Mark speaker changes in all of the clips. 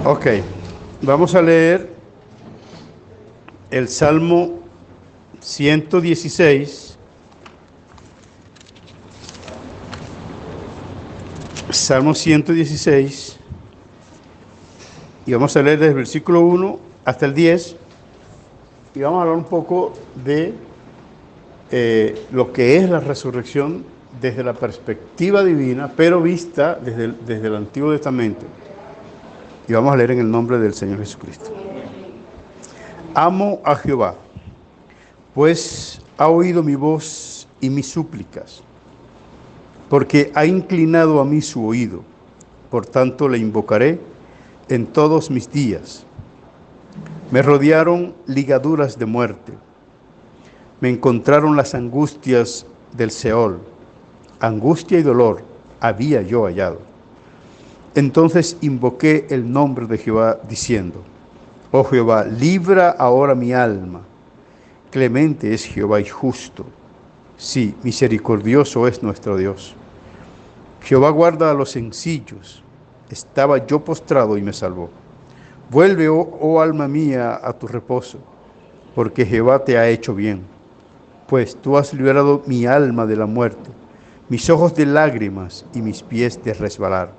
Speaker 1: Ok, vamos a leer el Salmo 116. Salmo 116. Y vamos a leer desde el versículo 1 hasta el 10. Y vamos a hablar un poco de lo que es la resurrección desde la perspectiva divina, pero vista desde el Antiguo Testamento. Y vamos a leer en el nombre del Señor Jesucristo. Amo a Jehová, pues ha oído mi voz y mis súplicas, porque ha inclinado a mí su oído. Por tanto le invocaré en todos mis días. Me rodearon ligaduras de muerte. Me encontraron las angustias del Seol. Angustia y dolor había yo hallado. Entonces invoqué el nombre de Jehová diciendo: Oh Jehová, libra ahora mi alma. Clemente es Jehová y justo. Sí, misericordioso es nuestro Dios. Jehová guarda a los sencillos. Estaba yo postrado y me salvó. Vuelve, oh alma mía, a tu reposo, porque Jehová te ha hecho bien. Pues tú has librado mi alma de la muerte, mis ojos de lágrimas y mis pies de resbalar.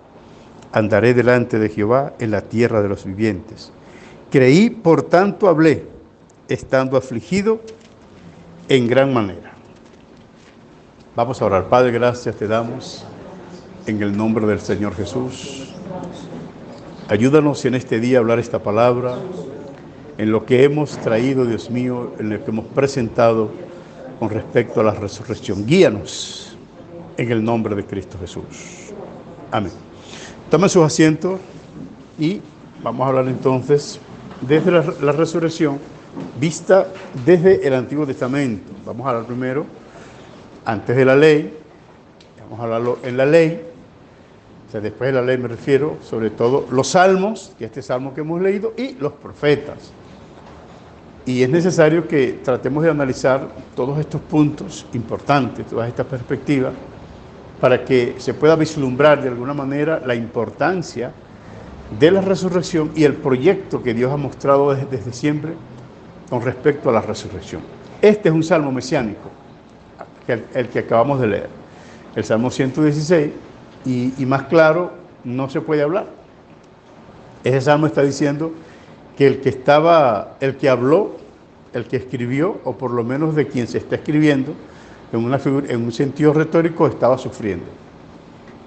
Speaker 1: Andaré delante de Jehová en la tierra de los vivientes. Creí, por tanto hablé, estando afligido en gran manera. Vamos a orar. Padre, gracias te damos en el nombre del Señor Jesús. Ayúdanos en este día a hablar esta palabra, en lo que hemos traído, Dios mío, en lo que hemos presentado con respecto a la resurrección. Guíanos en el nombre de Cristo Jesús. Amén. Tomen sus asientos y vamos a hablar entonces desde la resurrección vista desde el Antiguo Testamento. Vamos a hablar primero antes de la ley, vamos a hablarlo en la ley. O sea, después de la ley me refiero sobre todo los salmos, que este salmo que hemos leído, y los profetas. Y es necesario que tratemos de analizar todos estos puntos importantes, todas estas perspectivas, para que se pueda vislumbrar de alguna manera la importancia de la resurrección y el proyecto que Dios ha mostrado desde siempre con respecto a la resurrección. Este es un salmo mesiánico, el que acabamos de leer, el Salmo 116, y más claro no se puede hablar. Ese salmo está diciendo que el que habló, el que escribió, o por lo menos de quien se está escribiendo, en un sentido retórico, estaba sufriendo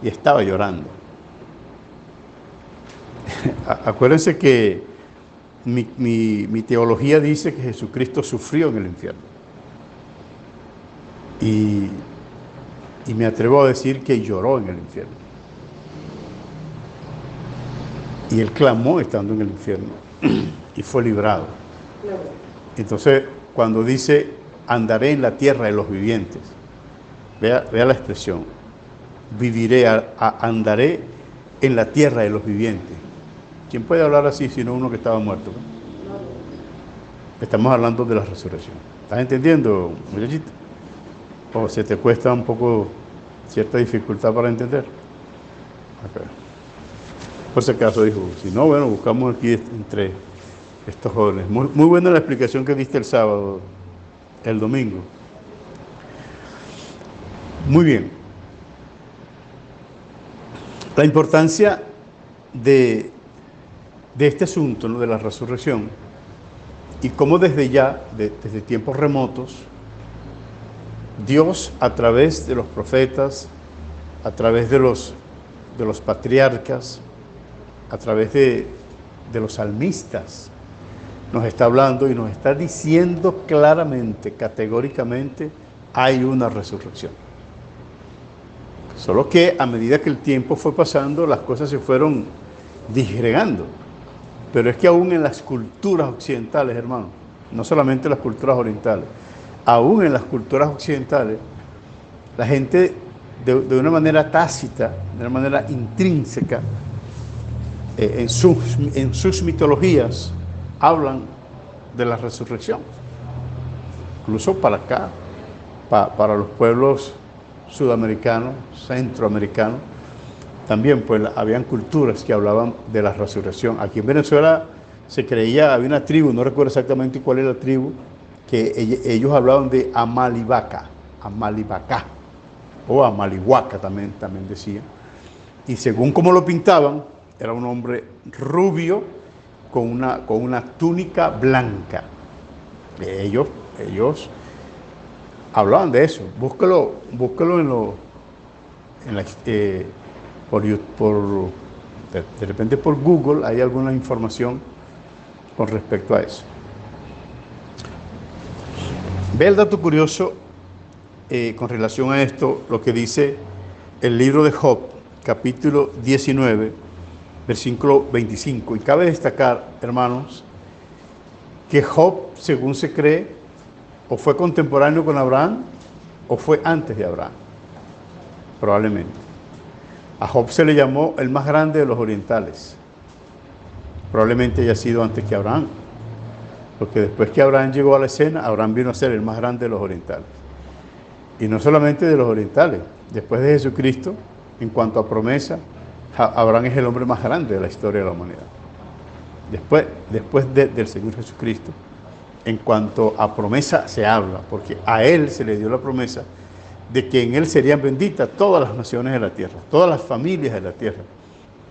Speaker 1: y estaba llorando. Acuérdense que mi teología dice que Jesucristo sufrió en el infierno. Y me atrevo a decir que lloró en el infierno. Y él clamó estando en el infierno y fue librado. Entonces, cuando dice, andaré en la tierra de los vivientes, vea la expresión, andaré en la tierra de los vivientes. ¿Quién puede hablar así sino uno que estaba muerto? Estamos hablando de la resurrección. ¿Estás entendiendo, muchachito? ¿O se te cuesta un poco cierta dificultad para entender? Okay. Por si acaso dijo, si no, bueno, buscamos aquí entre estos jóvenes. Muy buena la explicación que diste el sábado, el domingo. Muy bien. La importancia de este asunto, ¿no?, de la resurrección, y cómo desde tiempos remotos, Dios, a través de los profetas, a través de los patriarcas, a través de los salmistas, nos está hablando y nos está diciendo claramente, categóricamente, hay una resurrección. Solo que a medida que el tiempo fue pasando, las cosas se fueron disgregando. Pero es que aún en las culturas occidentales, hermano, no solamente las culturas orientales, aún en las culturas occidentales, la gente de una manera tácita, de una manera intrínseca, en sus mitologías, hablan de la resurrección. Incluso para acá, para los pueblos sudamericanos, centroamericanos, También pues habían culturas que hablaban de la resurrección. Aquí en Venezuela se creía, había una tribu, no recuerdo exactamente cuál era la tribu, que ellos hablaban de Amalivaca, Amalibacá, o Amalihuaca también decían. Y según como lo pintaban, era un hombre rubio con una túnica blanca. Ellos hablaban de eso. Búscalo en la, de repente por Google hay alguna información con respecto a eso. Ve el dato curioso con relación a esto, lo que dice el libro de Job, capítulo 19, versículo 25. Y cabe destacar, hermanos, que Job, según se cree, o fue contemporáneo con Abraham, o fue antes de Abraham, probablemente. A Job se le llamó el más grande de los orientales. Probablemente haya sido antes que Abraham, porque después que Abraham llegó a la escena, Abraham vino a ser el más grande de los orientales. Y no solamente de los orientales, después de Jesucristo, en cuanto a promesa, Abraham es el hombre más grande de la historia de la humanidad. Después del Señor Jesucristo, en cuanto a promesa se habla, porque a él se le dio la promesa de que en él serían benditas todas las naciones de la tierra, todas las familias de la tierra.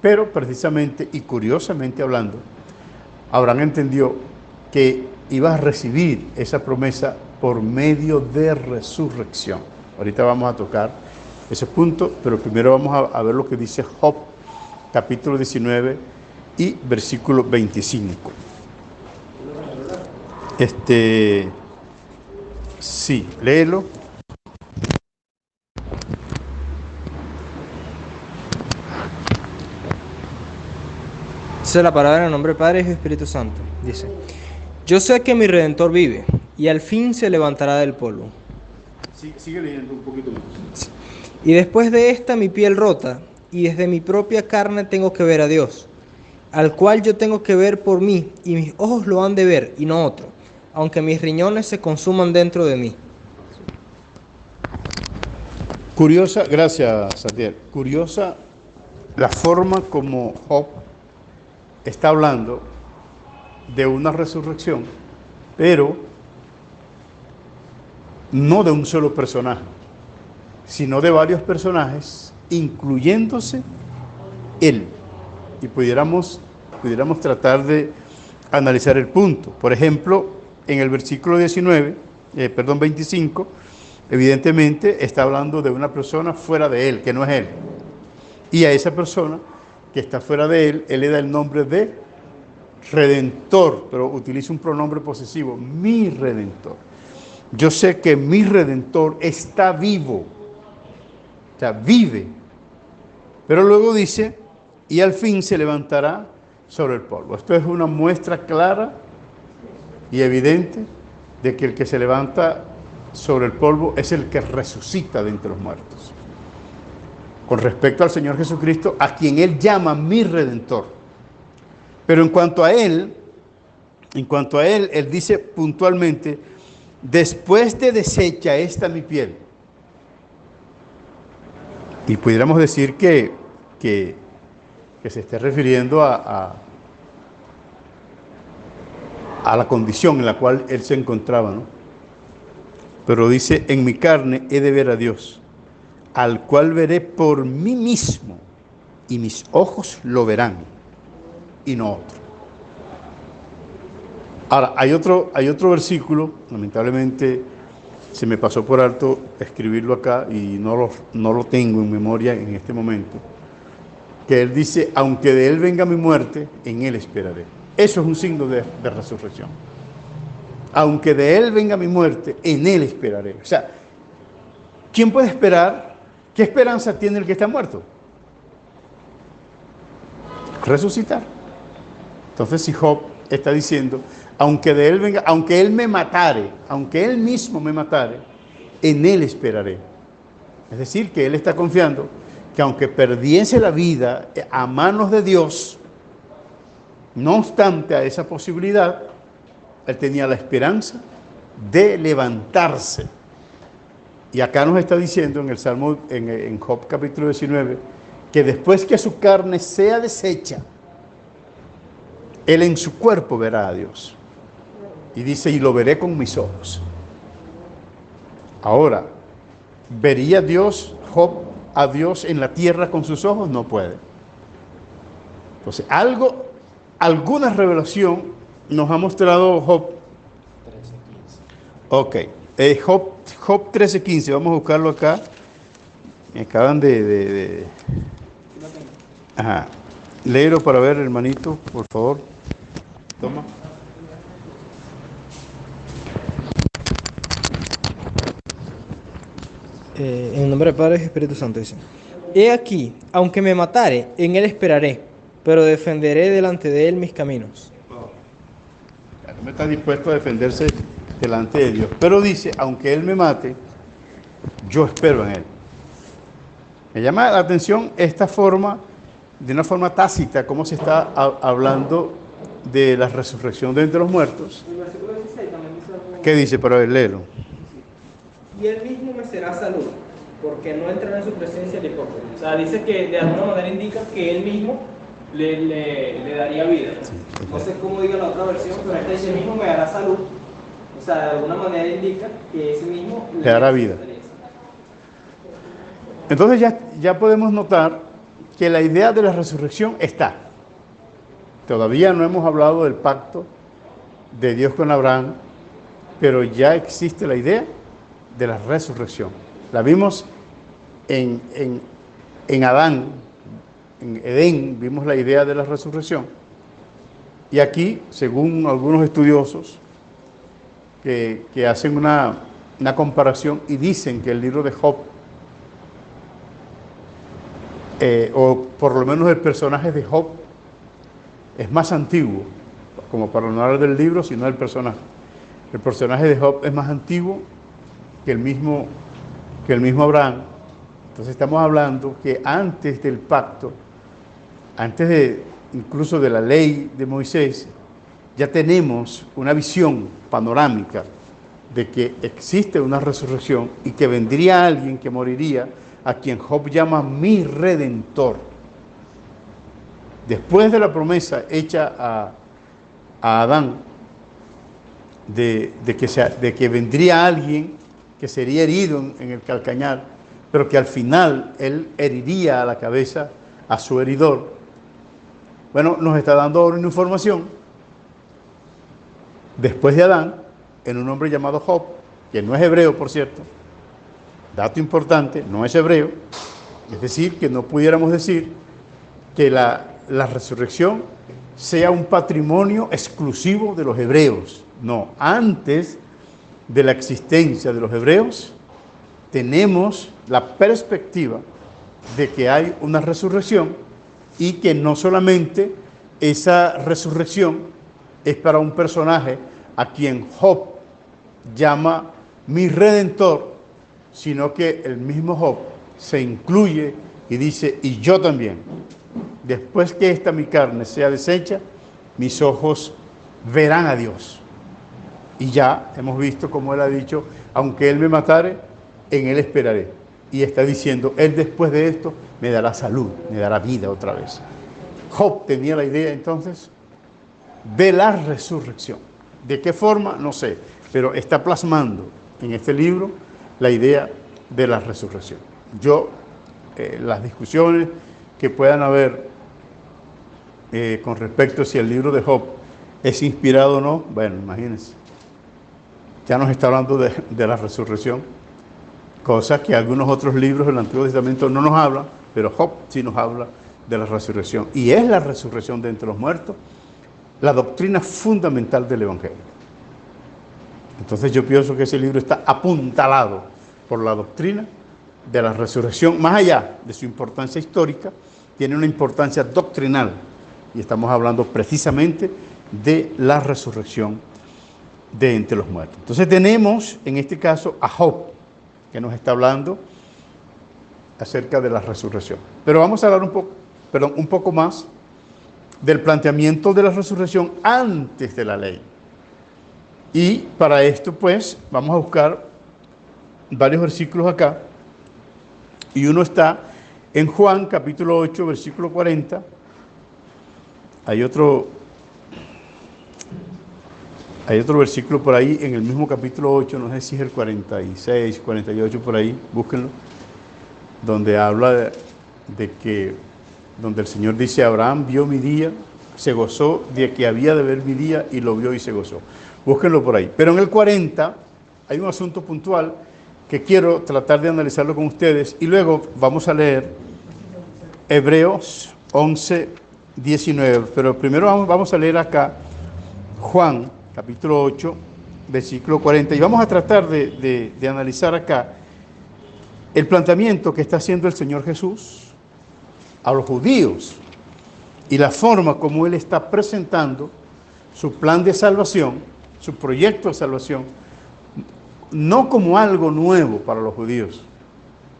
Speaker 1: Pero precisamente y curiosamente hablando, Abraham entendió que iba a recibir esa promesa por medio de resurrección. Ahorita vamos a tocar ese punto, pero primero vamos a ver lo que dice Job, capítulo 19 y versículo 25. Sí, léelo.
Speaker 2: Dice la palabra en el nombre del Padre, Hijo y Espíritu Santo. Dice: Yo sé que mi Redentor vive, y al fin se levantará del polvo.
Speaker 1: Sí, sigue leyendo un poquito más.
Speaker 2: Y después de esta mi piel rota, y desde mi propia carne tengo que ver a Dios, al cual yo tengo que ver por mí, y mis ojos lo han de ver, y no otro, aunque mis riñones se consuman dentro de mí.
Speaker 1: Curiosa, gracias, Satiel. Curiosa la forma como Job está hablando de una resurrección, pero no de un solo personaje, sino de varios personajes, incluyéndose él. Y pudiéramos tratar de analizar el punto. Por ejemplo, en el versículo 25, evidentemente está hablando de una persona fuera de él, que no es él. Y a esa persona que está fuera de él, él le da el nombre de Redentor, pero utiliza un pronombre posesivo, mi Redentor. Yo sé que mi Redentor está vivo, o sea, vive. Pero luego dice, y al fin se levantará sobre el polvo. Esto es una muestra clara y evidente de que el que se levanta sobre el polvo es el que resucita de entre los muertos. Con respecto al Señor Jesucristo, a quien Él llama mi Redentor. Pero en cuanto a Él, Él dice puntualmente, después de deshecha esta mi piel. Y pudiéramos decir que se esté refiriendo a la condición en la cual Él se encontraba, ¿no? Pero dice, en mi carne he de ver a Dios, al cual veré por mí mismo, y mis ojos lo verán, y no otro. Ahora, hay otro versículo, lamentablemente se me pasó por alto escribirlo acá y no lo tengo en memoria en este momento, que él dice, aunque de él venga mi muerte, en él esperaré. Eso es un signo de resurrección. Aunque de él venga mi muerte, en él esperaré. O sea, ¿quién puede esperar? ¿Qué esperanza tiene el que está muerto? Resucitar. Entonces, si Job está diciendo, aunque de él venga, aunque él me matare, aunque él mismo me matare, en él esperaré. Es decir, que él está confiando que aunque perdiese la vida a manos de Dios, no obstante a esa posibilidad, él tenía la esperanza de levantarse. Y acá nos está diciendo en el Salmo, en Job capítulo 19, que después que su carne sea deshecha, él en su cuerpo verá a Dios. Y dice, y lo veré con mis ojos. Ahora, ¿vería Dios, Job, a Dios en la tierra con sus ojos? No puede. Entonces, alguna revelación nos ha mostrado Job. 13:15. Ok. Job 13:15, vamos a buscarlo acá. Me acaban Ajá. Léelo para ver, hermanito, por favor. Toma.
Speaker 2: En el nombre del Padre y del Espíritu Santo dice: He aquí, aunque me matare, en él esperaré, pero defenderé delante de él mis caminos.
Speaker 1: No está dispuesto a defenderse delante de Dios. Pero dice, aunque él me mate, yo espero en él. Me llama la atención esta forma, de una forma tácita, cómo se está hablando de la resurrección de entre los muertos.
Speaker 2: El versículo 16 también dice algo.
Speaker 1: ¿Qué dice? Pero a ver, léelo.
Speaker 2: Y él mismo me será salud, porque no entrará en su presencia el hipócrita. O sea, dice que de alguna manera indica que él mismo le daría vida.
Speaker 1: Sí.
Speaker 2: No sé cómo diga la otra versión, pero este dice: mismo me dará salud. O sea, de alguna manera indica que ese mismo
Speaker 1: le dará vida. Entonces ya podemos notar que la idea de la resurrección está. Todavía no hemos hablado del pacto de Dios con Abraham, pero ya existe la idea de la resurrección. La vimos en Adán, en Edén, vimos la idea de la resurrección. Y aquí, según algunos estudiosos que hacen una comparación y dicen que el libro de Job, o por lo menos el personaje de Job, es más antiguo, como para no hablar del libro, sino del personaje. El personaje de Job es más antiguo que el mismo Abraham. Entonces estamos hablando que antes del pacto, antes incluso de la ley de Moisés, ya tenemos una visión panorámica de que existe una resurrección y que vendría alguien que moriría, a quien Job llama mi redentor. Después de la promesa hecha a Adán de que vendría alguien que sería herido en el calcañar, pero que al final él heriría a la cabeza a su heridor. Bueno, nos está dando ahora una información. Después de Adán, en un hombre llamado Job, que no es hebreo, por cierto, dato importante, no es hebreo, es decir, que no pudiéramos decir que la resurrección sea un patrimonio exclusivo de los hebreos. No, antes de la existencia de los hebreos, tenemos la perspectiva de que hay una resurrección y que no solamente esa resurrección es para un personaje a quien Job llama mi redentor, sino que el mismo Job se incluye y dice, y yo también, después que esta mi carne sea deshecha, mis ojos verán a Dios. Y ya hemos visto como él ha dicho, aunque él me matare, en él esperaré. Y está diciendo, él después de esto me dará salud, me dará vida otra vez. Job tenía la idea entonces de la resurrección. ¿De qué forma? No sé, pero está plasmando en este libro la idea de la resurrección. Las discusiones que puedan haber con respecto a si el libro de Job es inspirado o no, bueno, imagínense. Ya nos está hablando de la resurrección, cosa que algunos otros libros del Antiguo Testamento no nos hablan, pero Job sí nos habla de la resurrección. Y es la resurrección de entre los muertos la doctrina fundamental del Evangelio. Entonces yo pienso que ese libro está apuntalado por la doctrina de la resurrección, más allá de su importancia histórica, tiene una importancia doctrinal. Y estamos hablando precisamente de la resurrección de entre los muertos. Entonces tenemos en este caso a Job, que nos está hablando acerca de la resurrección. Pero vamos a hablar un poco más del planteamiento de la resurrección antes de la ley. Y para esto, pues, vamos a buscar varios versículos acá. Y uno está En Juan capítulo 8, versículo 40, hay otro versículo por ahí en el mismo capítulo 8, no sé si es el 46, 48 por ahí, búsquenlo, donde habla donde el Señor dice: Abraham vio mi día, se gozó de que había de ver mi día y lo vio y se gozó. Búsquenlo por ahí. Pero en el 40 hay un asunto puntual que quiero tratar de analizarlo con ustedes y luego vamos a leer Hebreos 11, 19. Pero primero vamos a leer acá Juan capítulo 8, versículo 40, y vamos a tratar de analizar acá el planteamiento que está haciendo el Señor Jesús a los judíos y la forma como Él está presentando su plan de salvación, su proyecto de salvación, no como algo nuevo para los judíos,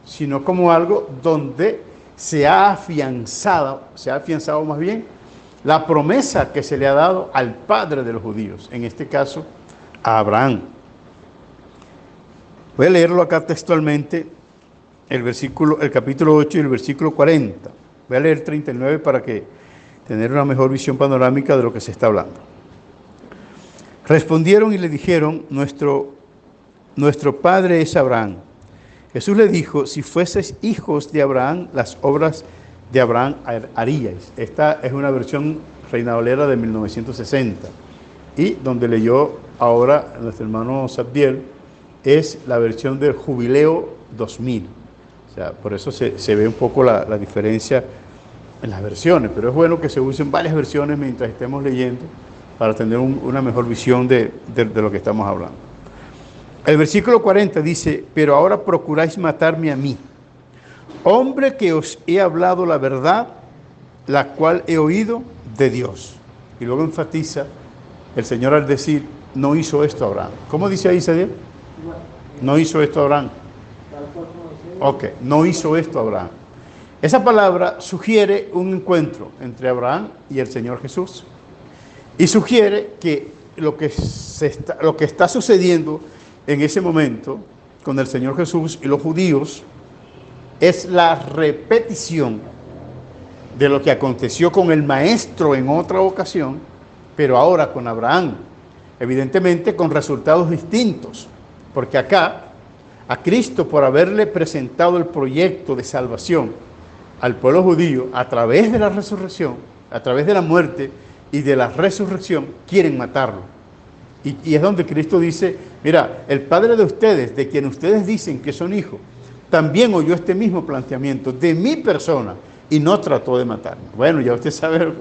Speaker 1: sino como algo donde se ha afianzado más bien la promesa que se le ha dado al padre de los judíos, en este caso a Abraham. Voy a leerlo acá textualmente, el capítulo 8 y el versículo 40. Voy a leer 39 para tener una mejor visión panorámica de lo que se está hablando. Respondieron y le dijeron: nuestro padre es Abraham. Jesús le dijo: si fueseis hijos de Abraham, las obras de Abraham haríais. Esta es una versión Reina Valera de 1960. Y donde leyó ahora nuestro hermano Sabdiel es la versión del Jubileo 2000. O sea, por eso se ve un poco la diferencia en las versiones. Pero es bueno que se usen varias versiones mientras estemos leyendo para tener una mejor visión de lo que estamos hablando. El versículo 40 dice: pero ahora procuráis matarme a mí, hombre que os he hablado la verdad, la cual he oído de Dios. Y luego enfatiza el Señor al decir: no hizo esto Abraham. ¿Cómo dice ahí, Sadiel? No hizo esto Abraham. Ok, no hizo esto Abraham. Esa palabra sugiere un encuentro entre Abraham y el Señor Jesús. Y sugiere que lo que está sucediendo en ese momento con el Señor Jesús y los judíos es la repetición de lo que aconteció con el maestro en otra ocasión, pero ahora con Abraham, evidentemente con resultados distintos, porque acá a Cristo, por haberle presentado el proyecto de salvación al pueblo judío a través de la resurrección, a través de la muerte y de la resurrección, quieren matarlo. Y es donde Cristo dice: mira, el Padre de ustedes, de quien ustedes dicen que son hijos, también oyó este mismo planteamiento de mi persona y no trató de matarme. Bueno, ya usted sabe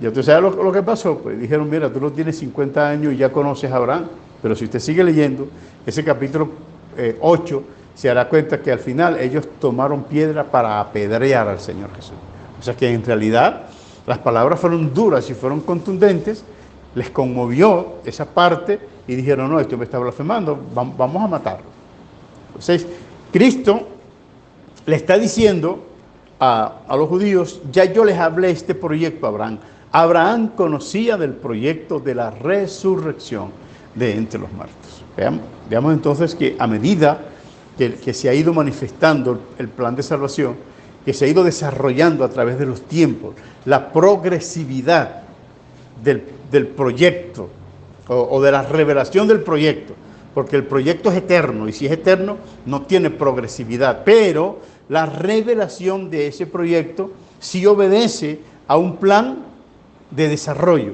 Speaker 1: lo que pasó. Pues dijeron: mira, tú no tienes 50 años y ya conoces a Abraham. Pero si usted sigue leyendo ese capítulo 8, se dará cuenta que al final ellos tomaron piedra para apedrear al Señor Jesús. O sea que en realidad las palabras fueron duras y fueron contundentes, les conmovió esa parte y dijeron: no, esto me está blasfemando, vamos a matarlo. Entonces, Cristo le está diciendo a los judíos: ya yo les hablé este proyecto a Abraham. Abraham conocía del proyecto de la resurrección de entre los muertos. Veamos entonces que a medida que se ha ido manifestando el plan de salvación, que se ha ido desarrollando a través de los tiempos, la progresividad del proyecto o de la revelación del proyecto, porque el proyecto es eterno, y si es eterno no tiene progresividad, pero la revelación de ese proyecto sí obedece a un plan de desarrollo,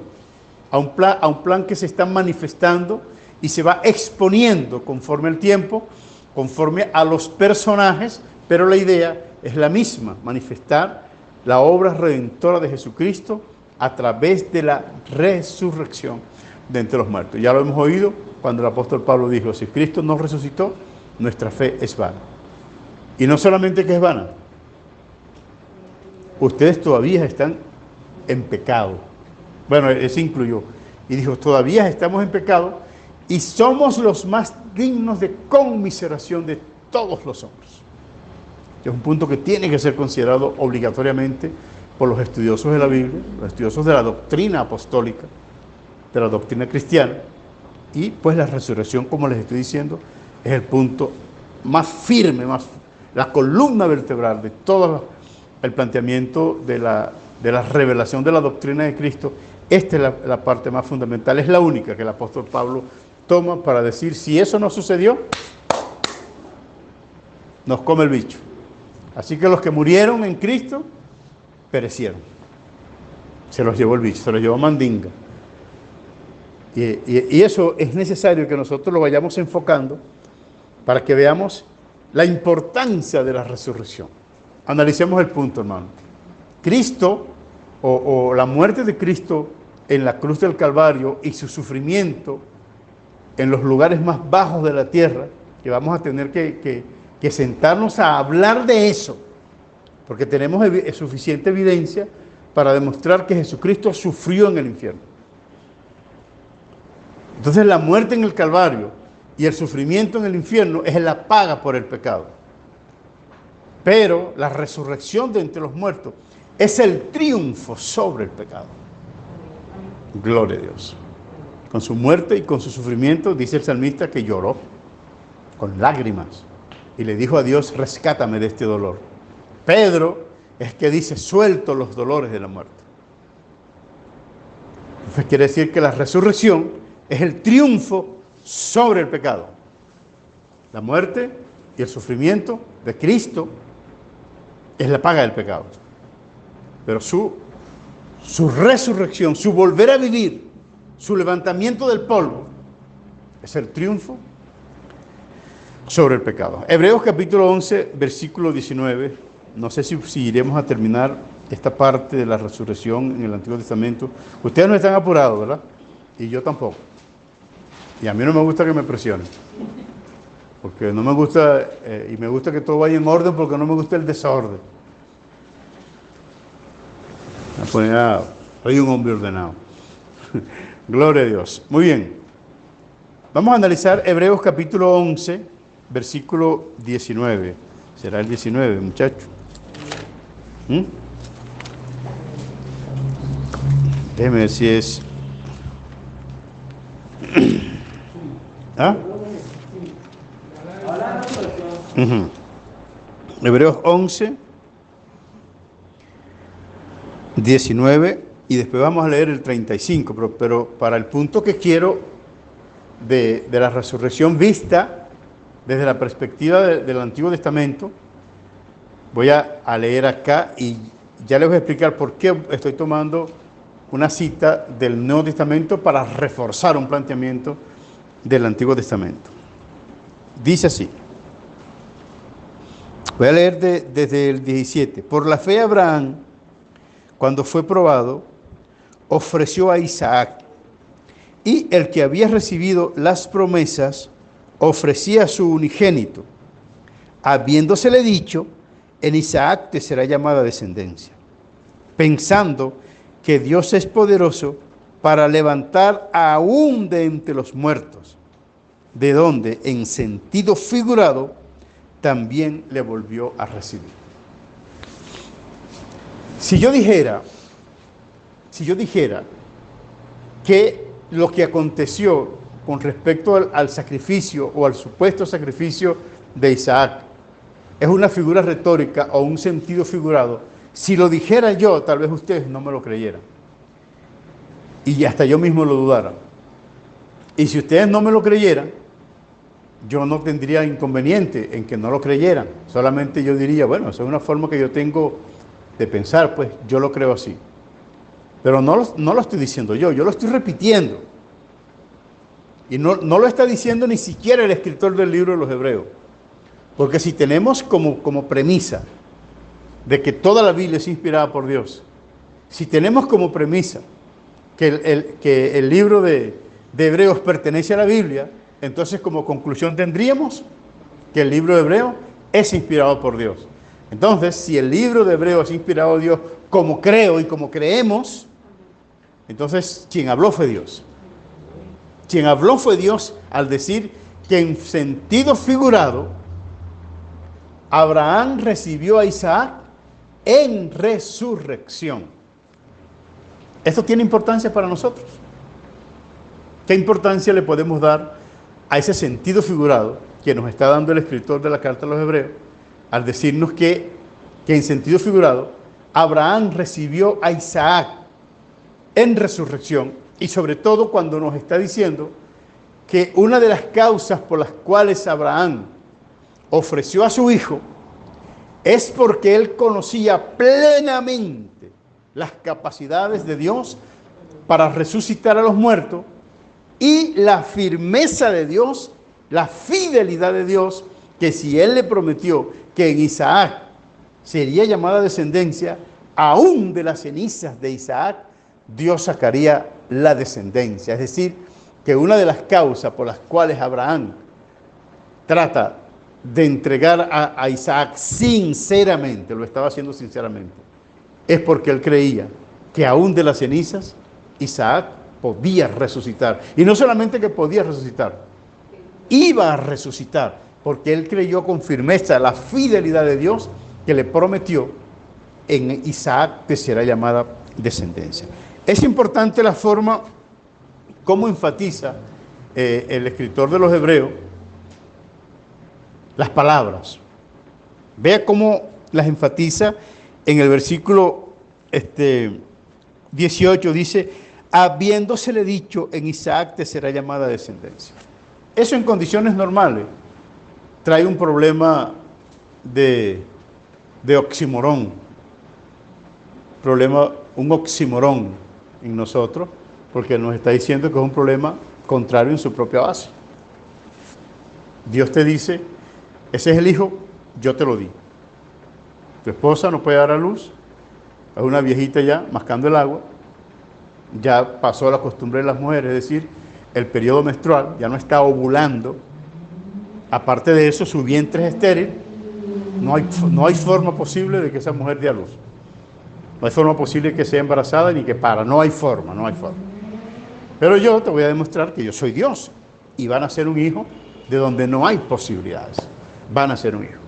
Speaker 1: a un plan que se está manifestando y se va exponiendo conforme al tiempo, conforme a los personajes, pero la idea es la misma: manifestar la obra redentora de Jesucristo a través de la resurrección de entre los muertos. Ya lo hemos oído cuando el apóstol Pablo dijo: si Cristo no resucitó, nuestra fe es vana. Y no solamente que es vana, ustedes todavía están en pecado. Bueno, él se incluyó y dijo: todavía estamos en pecado y somos los más dignos de conmiseración de todos los hombres. Es un punto que tiene que ser considerado obligatoriamente por los estudiosos de la Biblia, los estudiosos de la doctrina apostólica, de la doctrina cristiana. Y pues la resurrección, como les estoy diciendo, es el punto más firme, la columna vertebral de todo el planteamiento de la revelación de la doctrina de Cristo. Esta es la parte más fundamental, es la única que el apóstol Pablo toma para decir, si eso no sucedió, nos come el bicho. Así que los que murieron en Cristo, perecieron. Se los llevó el bicho, se los llevó Mandinga. Y eso es necesario que nosotros lo vayamos enfocando para que veamos la importancia de la resurrección. Analicemos el punto, hermano. Cristo, o la muerte de Cristo en la cruz del Calvario y su sufrimiento en los lugares más bajos de la tierra, que vamos a tener que sentarnos a hablar de eso, porque tenemos suficiente evidencia para demostrar que Jesucristo sufrió en el infierno. Entonces la muerte en el Calvario y el sufrimiento en el infierno es la paga por el pecado. Pero la resurrección de entre los muertos es el triunfo sobre el pecado. Gloria a Dios. Con su muerte y con su sufrimiento, dice el salmista que lloró con lágrimas y le dijo a Dios, rescátame de este dolor. Pedro es que dice, suelto los dolores de la muerte. Entonces quiere decir que la resurrección es el triunfo sobre el pecado. La muerte y el sufrimiento de Cristo es la paga del pecado. Pero su resurrección, su volver a vivir, su levantamiento del polvo, es el triunfo sobre el pecado. Hebreos capítulo 11, versículo 19. No sé si iremos a terminar esta parte de la resurrección en el Antiguo Testamento. Ustedes no están apurados, ¿verdad? Y yo tampoco. Y a mí no me gusta que me presionen. Porque no me gusta, y me gusta que todo vaya en orden porque no me gusta el desorden. Soy un hombre ordenado. Gloria a Dios. Muy bien. Vamos a analizar Hebreos capítulo 11, versículo 19. Será el 19, muchachos. Déjeme ver si es... ¿Ah? Hebreos 11, 19, y después vamos a leer el 35, pero para el punto que quiero de la resurrección vista desde la perspectiva del Antiguo Testamento, voy a leer acá y ya les voy a explicar por qué estoy tomando una cita del Nuevo Testamento para reforzar un planteamiento del Antiguo Testamento. Dice así, voy a leer desde el 17. Por la fe Abraham, cuando fue probado, ofreció a Isaac, y el que había recibido las promesas ofrecía a su unigénito, habiéndosele dicho, en Isaac te será llamada descendencia, pensando que Dios es poderoso para levantar aún de entre los muertos, de donde en sentido figurado también le volvió a recibir. Si yo dijera que lo que aconteció con respecto al sacrificio o al supuesto sacrificio de Isaac es una figura retórica o un sentido figurado, si lo dijera yo, tal vez ustedes no me lo creyeran. Y hasta yo mismo lo dudara. Y si ustedes no me lo creyeran, yo no tendría inconveniente en que no lo creyeran. Solamente yo diría, bueno, esa es una forma que yo tengo de pensar, pues yo lo creo así. Pero no lo estoy diciendo yo lo estoy repitiendo. Y no lo está diciendo ni siquiera el escritor del libro de los Hebreos. Porque si tenemos como premisa de que toda la Biblia es inspirada por Dios, si tenemos como premisa que el libro de Hebreos pertenece a la Biblia, entonces como conclusión tendríamos que el libro de Hebreos es inspirado por Dios. Entonces, si el libro de Hebreos es inspirado por Dios, como creo y como creemos, entonces quien habló fue Dios. Quien habló fue Dios al decir que en sentido figurado, Abraham recibió a Isaac en resurrección. Esto tiene importancia para nosotros. ¿Qué importancia le podemos dar a ese sentido figurado que nos está dando el escritor de la carta a los Hebreos al decirnos que en sentido figurado, Abraham recibió a Isaac en resurrección, y sobre todo cuando nos está diciendo que una de las causas por las cuales Abraham ofreció a su hijo es porque él conocía plenamente las capacidades de Dios para resucitar a los muertos y la firmeza de Dios, la fidelidad de Dios, que si él le prometió que en Isaac sería llamada descendencia, aún de las cenizas de Isaac, Dios sacaría la descendencia. Es decir, que una de las causas por las cuales Abraham trata de entregar a Isaac sinceramente, lo estaba haciendo sinceramente, es porque él creía que aún de las cenizas Isaac podía resucitar. Y no solamente que podía resucitar, iba a resucitar, porque él creyó con firmeza la fidelidad de Dios que le prometió en Isaac que será llamada descendencia. Es importante la forma como enfatiza el escritor de los Hebreos las palabras. Vea cómo las enfatiza en el versículo 18, dice, habiéndosele dicho en Isaac te será llamada descendencia. Eso en condiciones normales trae un problema de oxímoron, un oxímoron en nosotros, porque nos está diciendo que es un problema contrario en su propia base. Dios te dice, ese es el hijo, yo te lo di. Tu esposa no puede dar a luz, es una viejita ya mascando el agua, ya pasó la costumbre de las mujeres, es decir, el periodo menstrual, ya no está ovulando. Aparte de eso, su vientre es estéril, no hay forma posible de que esa mujer dé a luz. No hay forma posible de que sea embarazada ni que no hay forma. Pero yo te voy a demostrar que yo soy Dios y van a ser un hijo de donde no hay posibilidades. Van a ser un hijo.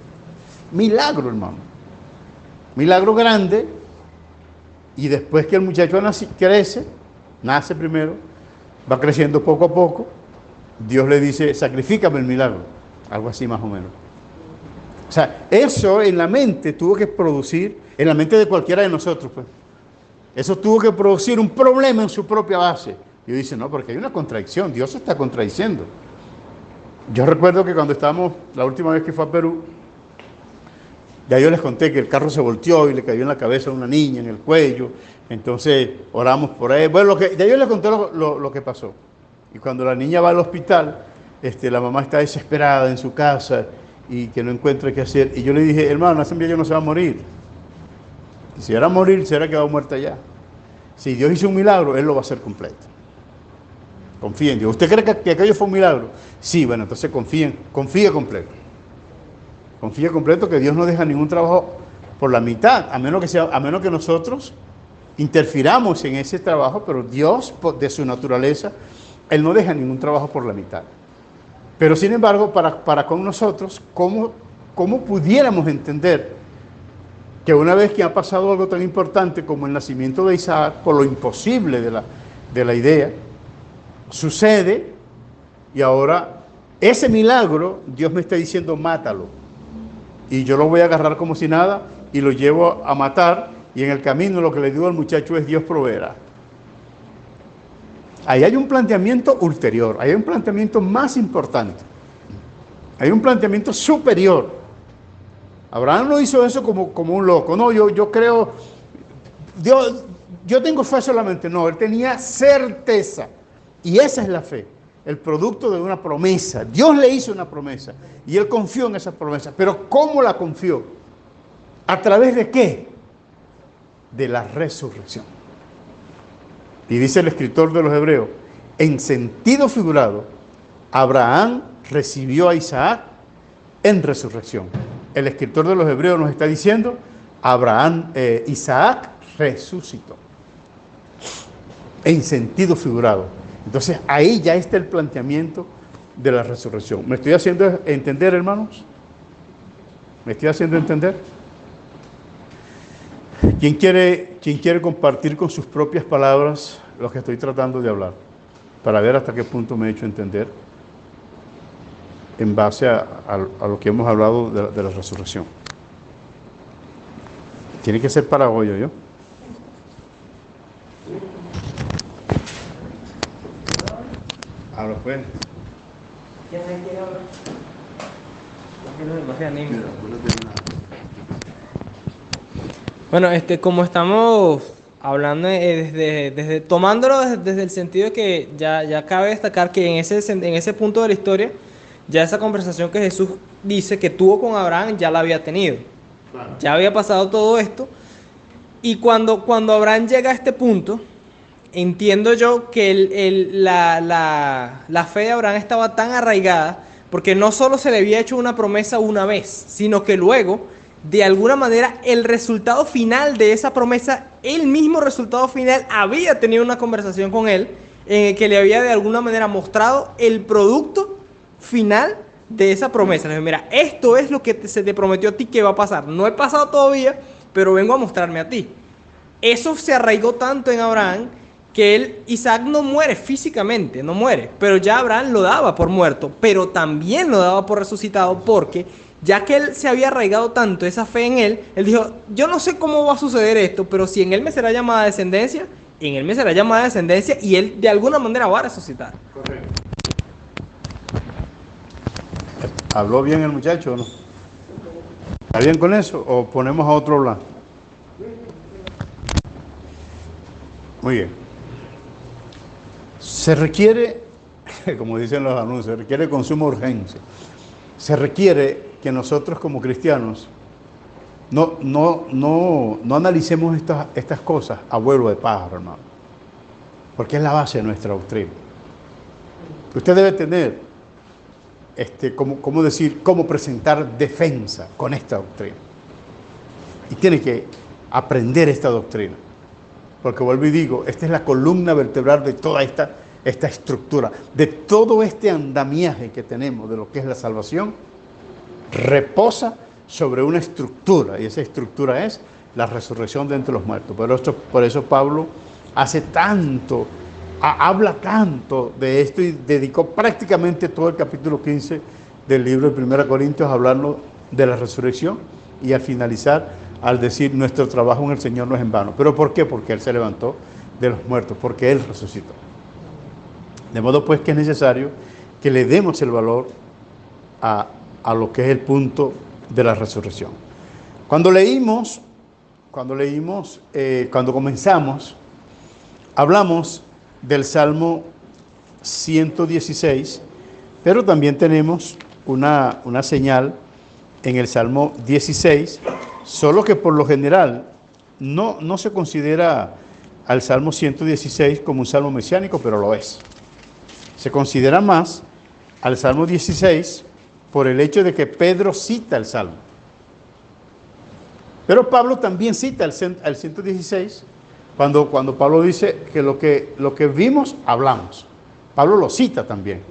Speaker 1: Milagro, hermano. Milagro grande. Y después que el muchacho nace primero, va creciendo poco a poco, Dios le dice, sacrifícame el milagro. Algo así más o menos. O sea, eso en la mente tuvo que producir, en la mente de cualquiera de nosotros, pues, eso tuvo que producir un problema en su propia base. Y dice, no, porque hay una contradicción, Dios se está contradiciendo. Yo recuerdo que cuando estábamos, la última vez que fue a Perú, ya yo les conté que el carro se volteó y le cayó en la cabeza a una niña, en el cuello, entonces oramos por ahí. Bueno, ya yo les conté lo que pasó. Y cuando la niña va al hospital, la mamá está desesperada en su casa y que no encuentra qué hacer. Y yo le dije, hermano, ese muchacho no se va a morir. Y si era a morir, será que va muerta ya. Si Dios hizo un milagro, Él lo va a hacer completo. Confía en Dios. ¿Usted cree que aquello fue un milagro? Sí, bueno, entonces confíe completo. Confía completo que Dios no deja ningún trabajo por la mitad, a menos que nosotros interfiramos en ese trabajo, pero Dios, de su naturaleza, Él no deja ningún trabajo por la mitad. Pero sin embargo, para con nosotros, ¿cómo pudiéramos entender que una vez que ha pasado algo tan importante como el nacimiento de Isaac, por lo imposible de la idea, sucede y ahora ese milagro, Dios me está diciendo, mátalo. Y yo lo voy a agarrar como si nada y lo llevo a matar, y en el camino lo que le digo al muchacho es, Dios proveerá. Ahí hay un planteamiento ulterior, hay un planteamiento más importante, hay un planteamiento superior. Abraham no hizo eso como un loco, no, yo creo, Dios, yo tengo fe solamente, no, él tenía certeza, y esa es la fe, el producto de una promesa. Dios le hizo una promesa, y él confió en esa promesa, pero ¿cómo la confió? ¿A través de qué? De la resurrección. Y dice el escritor de los Hebreos, en sentido figurado, Abraham recibió a Isaac en resurrección. El escritor de los Hebreos nos está diciendo, Isaac resucitó. En sentido figurado. Entonces ahí ya está el planteamiento de la resurrección. ¿Me estoy haciendo entender, hermanos? ¿Me estoy haciendo entender? ¿Quién quiere compartir con sus propias palabras lo que estoy tratando de hablar? Para ver hasta qué punto me he hecho entender en base a lo que hemos hablado de la resurrección. Tiene que ser para hoy, yo. Ahora pues.
Speaker 2: ¿Quién quiere hablar? Bueno, como estamos hablando tomándolo desde el sentido de que ya cabe destacar que en ese punto de la historia, ya esa conversación que Jesús dice que tuvo con Abraham ya la había tenido. Claro. Ya había pasado todo esto. Y cuando Abraham llega a este punto, entiendo yo que la fe de Abraham estaba tan arraigada, porque no solo se le había hecho una promesa una vez, sino que luego, de alguna manera, el resultado final de esa promesa, el mismo resultado final, había tenido una conversación con él, en el que le había de alguna manera mostrado el producto final de esa promesa. Le dije, mira, esto es lo que se te prometió a ti que va a pasar. No he pasado todavía, pero vengo a mostrarme a ti. Eso se arraigó tanto en Abraham que Isaac no muere físicamente, no muere, pero ya Abraham lo daba por muerto, pero también lo daba por resucitado, porque ya que él se había arraigado tanto esa fe en él dijo, yo no sé cómo va a suceder esto, pero si en él me será llamada descendencia, en él me será llamada descendencia y él de alguna manera va a resucitar.
Speaker 1: Correcto. ¿Habló bien el muchacho o no? ¿Está bien con eso o ponemos a otro hablar? Muy bien. Se requiere, como dicen los anuncios, se requiere con suma urgencia. Se requiere que nosotros como cristianos no analicemos estas cosas a vuelo de pájaro, hermano. Porque es la base de nuestra doctrina. Usted debe tener, cómo presentar defensa con esta doctrina. Y tiene que aprender esta doctrina. Porque vuelvo y digo, esta es la columna vertebral de toda esta estructura, de todo este andamiaje que tenemos de lo que es la salvación, reposa sobre una estructura, y esa estructura es la resurrección de entre los muertos. Por eso Pablo habla tanto de esto y dedicó prácticamente todo el capítulo 15 del libro de 1 Corintios a hablarnos de la resurrección y al finalizar al decir nuestro trabajo en el Señor no es en vano. ¿Pero por qué? Porque Él se levantó de los muertos, porque Él resucitó. De modo pues que es necesario que le demos el valor a lo que es el punto de la resurrección. Cuando comenzamos, hablamos del Salmo 116, pero también tenemos una señal en el Salmo 16, solo que por lo general no se considera al Salmo 116 como un salmo mesiánico, pero lo es. Se considera más al Salmo 16 por el hecho de que Pedro cita el Salmo. Pero Pablo también cita al 116 cuando Pablo dice que lo que vimos, hablamos. Pablo lo cita también.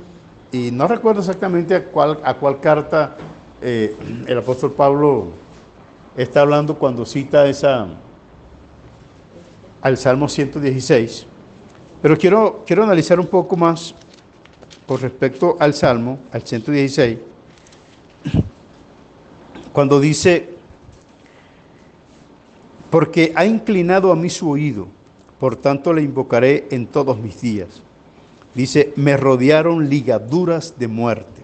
Speaker 1: Y no recuerdo exactamente a cuál carta el apóstol Pablo está hablando cuando cita al Salmo 116. Pero quiero analizar un poco más con respecto al Salmo, al 116, cuando dice, porque ha inclinado a mí su oído, por tanto le invocaré en todos mis días. Dice, me rodearon ligaduras de muerte,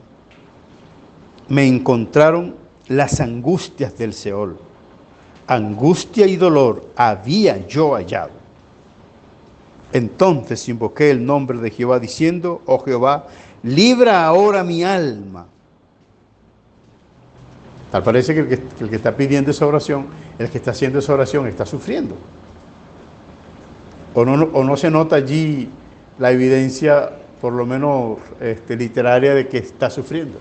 Speaker 1: me encontraron las angustias del Seol, angustia y dolor había yo hallado. Entonces invoqué el nombre de Jehová diciendo, oh Jehová, libra ahora mi alma. Tal parece que el que está pidiendo esa oración, el que está haciendo esa oración está sufriendo. O no se nota allí la evidencia, por lo menos literaria, de que está sufriendo.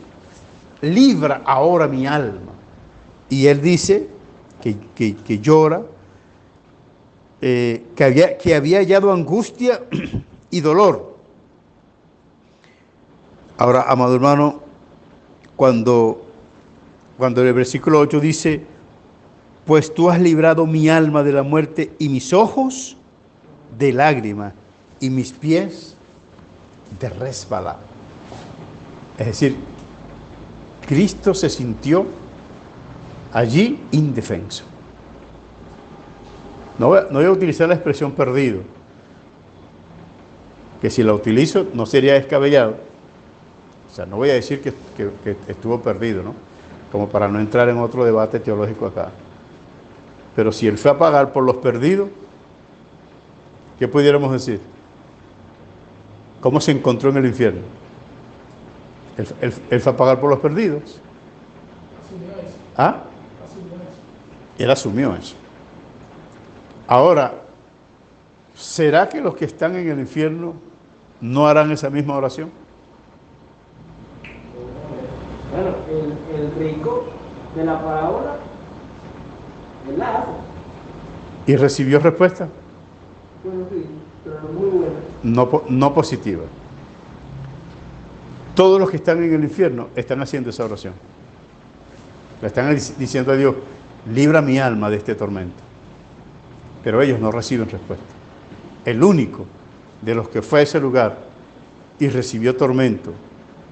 Speaker 1: Libra ahora mi alma. Y él dice que llora, que había hallado angustia y dolor. Ahora, amado hermano, cuando el versículo 8 dice, pues tú has librado mi alma de la muerte y mis ojos de lágrima y mis pies de resbalar. Es decir, Cristo se sintió allí indefenso. No voy a utilizar la expresión perdido, que si la utilizo no sería descabellado. O sea, no voy a decir que estuvo perdido, ¿no? Como para no entrar en otro debate teológico acá. Pero si él fue a pagar por los perdidos, ¿qué pudiéramos decir? ¿Cómo se encontró en el infierno? Él fue a pagar por los perdidos. ¿Ah? Él asumió eso. Ahora, ¿será que los que están en el infierno no harán esa misma oración?
Speaker 2: Bueno, el rico de la parábola, él la hace.
Speaker 1: ¿Y recibió respuesta?
Speaker 2: Bueno, sí, pero no muy buena.
Speaker 1: No positiva. Todos los que están en el infierno están haciendo esa oración. Le están diciendo a Dios, libra mi alma de este tormento. Pero ellos no reciben respuesta. El único de los que fue a ese lugar y recibió tormento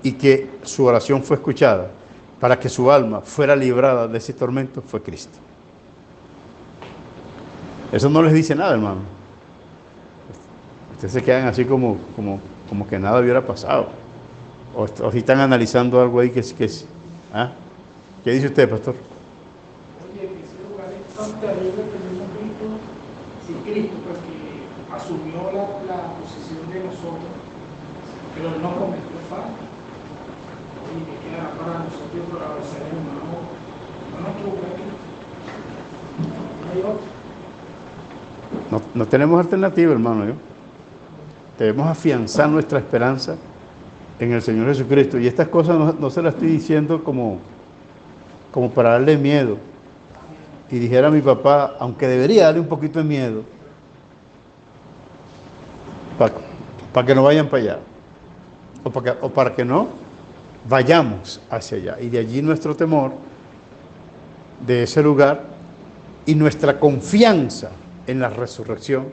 Speaker 1: y que su oración fue escuchada para que su alma fuera librada de ese tormento fue Cristo. Eso no les dice nada, hermano. Ustedes se quedan así como que nada hubiera pasado. O si están analizando algo ahí que es. ¿Ah? ¿Qué dice usted, pastor?
Speaker 3: Oye, que ese lugar es tan terrible que el mismo Cristo, si Cristo, pues que asumió la posición de nosotros, pero él no cometió falta. Y que quedará para nosotros, para los seres humanos, no nos equivoquemos. No hay otro.
Speaker 1: No tenemos alternativa, hermano. Debemos afianzar nuestra esperanza en el Señor Jesucristo. Y estas cosas no se las estoy diciendo como para darle miedo. Y dijera mi papá, aunque debería darle un poquito de miedo, para que no vayan para allá. O para que no vayamos hacia allá. Y de allí nuestro temor de ese lugar y nuestra confianza en la resurrección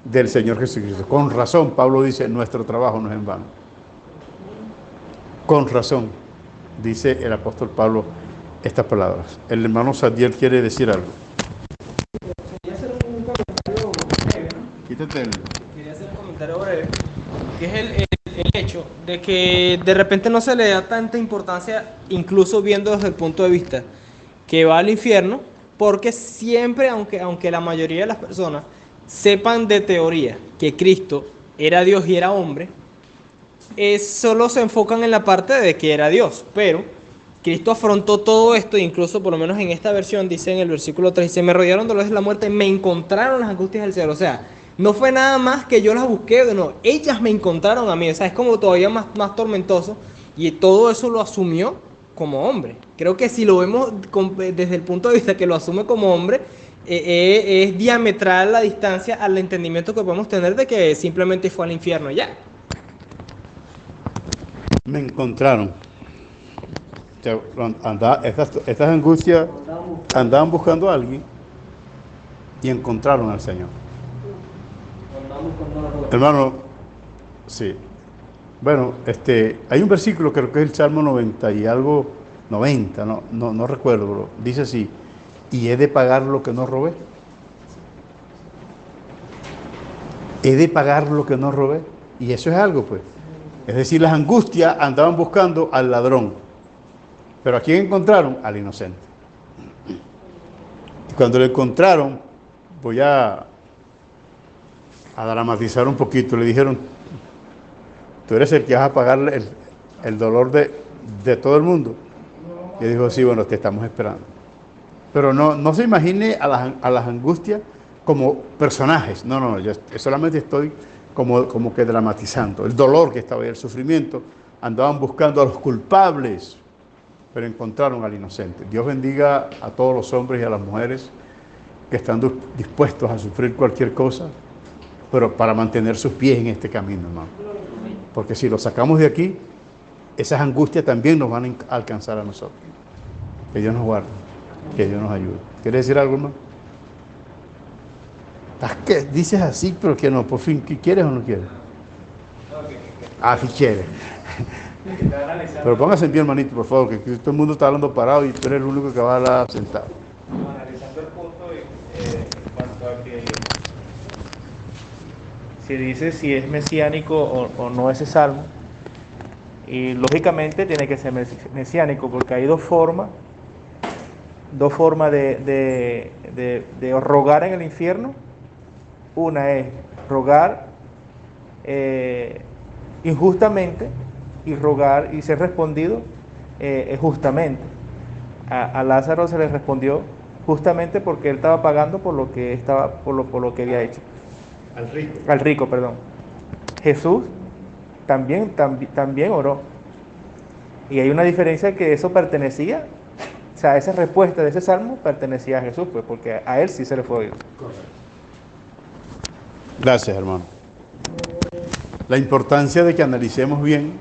Speaker 1: del Señor Jesucristo. Con razón, Pablo dice, nuestro trabajo no es en vano. Con razón, dice el apóstol Pablo estas palabras. El hermano Sadiel quiere decir algo.
Speaker 2: Quería hacer un comentario breve, ¿no?
Speaker 1: Quítate
Speaker 2: Quería hacer un comentario breve, que es el hecho de que de repente no se le da tanta importancia, incluso viendo desde el punto de vista que va al infierno, porque siempre, aunque la mayoría de las personas sepan de teoría que Cristo era Dios y era hombre, solo se enfocan en la parte de que era Dios, pero Cristo afrontó todo esto, incluso por lo menos en esta versión, dice en el versículo 3, dice, me rodearon dolores de la muerte, me encontraron las angustias del cielo. O sea, no fue nada más que yo las busqué, no, ellas me encontraron a mí. O sea, es como todavía más tormentoso, y todo eso lo asumió como hombre. Creo que si lo vemos desde el punto de vista que lo asume como hombre, es diametral la distancia al entendimiento que podemos tener de que simplemente fue al infierno ya.
Speaker 1: Me encontraron. Estas angustias andaban buscando a alguien y encontraron al Señor. Hermano, sí. Bueno, hay un versículo, creo que es el Salmo 90 y algo, 90, no recuerdo, pero dice así, y he de pagar lo que no robé. He de pagar lo que no robé. Y eso es algo, pues. Es decir, las angustias andaban buscando al ladrón. Pero ¿a quién encontraron? Al inocente. Cuando lo encontraron, voy a dramatizar un poquito, le dijeron, tú eres el que vas a pagar el dolor de todo el mundo. Y dijo, sí, bueno, te estamos esperando. Pero no se imagine a las angustias como personajes. No, yo solamente estoy como que dramatizando. El dolor que estaba ahí, el sufrimiento, andaban buscando a los culpables, pero encontraron al inocente. Dios bendiga a todos los hombres y a las mujeres que están dispuestos a sufrir cualquier cosa, pero para mantener sus pies en este camino, hermano. Porque si lo sacamos de aquí, esas angustias también nos van a alcanzar a nosotros. Que Dios nos guarde, que Dios nos ayude. ¿Quieres decir algo, hermano? ¿Qué? Dices así, pero que no, por fin, ¿quieres o no quieres? Sí quieres. Pero póngase en pie, hermanito, por favor, que todo el mundo está hablando parado y tú eres el único que va a hablar sentado.
Speaker 4: Analizando el punto en cuanto a que se dice si es mesiánico o no ese salmo. Y lógicamente tiene que ser mesiánico, porque hay dos formas de rogar en el infierno. Una es rogar injustamente y rogar y ser respondido justamente. A Lázaro se le respondió justamente porque él estaba pagando por lo que por lo que había hecho. Al rico, perdón. Jesús también oró. Y hay una diferencia, que eso pertenecía, o sea, esa respuesta de ese salmo pertenecía a Jesús, pues, porque a él sí se le fue oído.
Speaker 1: Gracias, hermano. La importancia de que analicemos bien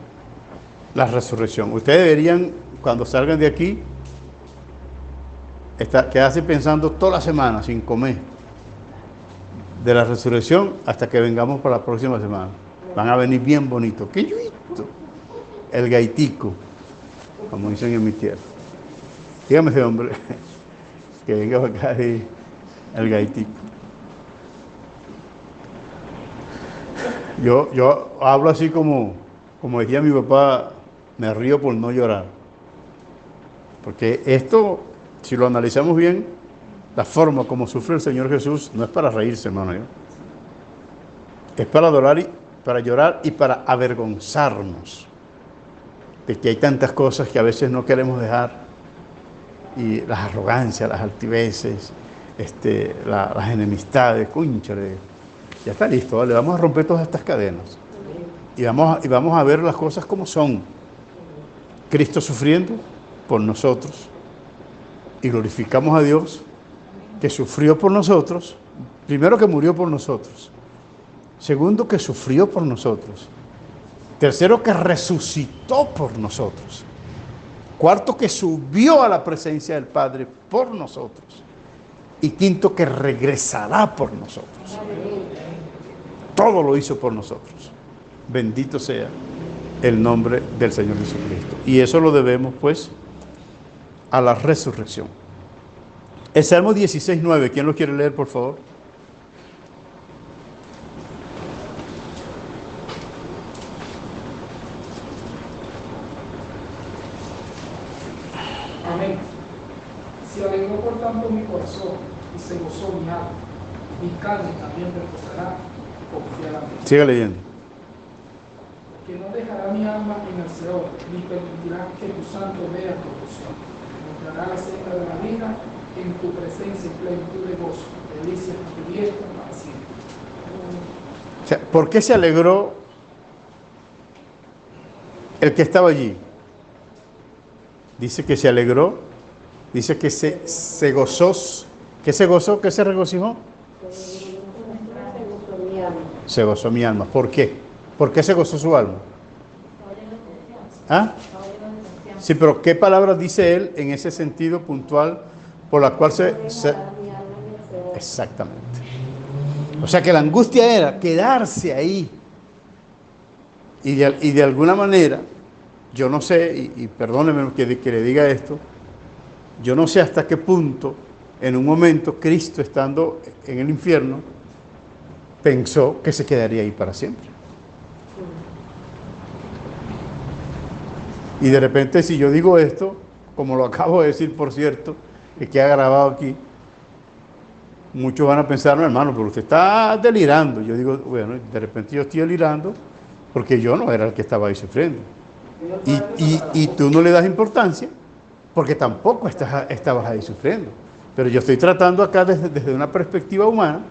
Speaker 1: la resurrección. Ustedes deberían, cuando salgan de aquí, quedarse pensando toda la semana sin comer de la resurrección hasta que vengamos para la próxima semana. Van a venir bien bonitos. ¡Qué yuito! El gaitico, como dicen en mi tierra. Dígame ese hombre que venga acá y el gaitico. Yo hablo así como decía mi papá, me río por no llorar. Porque esto, si lo analizamos bien, la forma como sufre el Señor Jesús no es para reírse, hermano. Es para adorar, para llorar y para avergonzarnos de que hay tantas cosas que a veces no queremos dejar, y las arrogancias, las altiveces, las enemistades, cónchale, ya está listo, ¿vale? Vamos a romper todas estas cadenas y vamos a ver las cosas como son. Cristo sufriendo por nosotros, y glorificamos a Dios que sufrió por nosotros, primero que murió por nosotros, segundo que sufrió por nosotros, tercero que resucitó por nosotros, cuarto que subió a la presencia del Padre por nosotros, y quinto que regresará por nosotros. Todo lo hizo por nosotros. Bendito sea el nombre del Señor Jesucristo. Y eso lo debemos, pues, a la resurrección. El Salmo 16:9, ¿quién lo quiere leer, por favor?
Speaker 3: Amén. Se alegró por tanto mi corazón y se gozó mi alma. Mi carne también reposará confiadamente.
Speaker 1: Siga leyendo.
Speaker 3: Que no dejará mi alma en el Seol, ni permitirá que tu santo vea corrupción. Mostrará la senda de la vida, en tu presencia y plenitud de gozo, delicias a tu diestra para siempre.
Speaker 1: O sea, ¿por qué se alegró el que estaba allí? Dice que se alegró, dice que se gozó. ¿Qué se gozó? ¿Qué se regocijó? Se gozó mi alma. ¿Por qué? ¿Por qué se gozó su alma? ¿Ah? Sí, pero ¿qué palabras dice él en ese sentido puntual por la cual se... Exactamente. O sea que la angustia era quedarse ahí. Y de alguna manera, yo no sé, y perdónenme que le diga esto, yo no sé hasta qué punto, en un momento, Cristo estando en el infierno, pensó que se quedaría ahí para siempre. Y de repente, si yo digo esto, como lo acabo de decir, por cierto, y que ha grabado aquí, muchos van a pensar, no, hermano, pero usted está delirando. Yo digo, bueno, de repente yo estoy delirando porque yo no era el que estaba ahí sufriendo. Y tú no le das importancia porque tampoco estabas ahí sufriendo. Pero yo estoy tratando acá desde una perspectiva humana,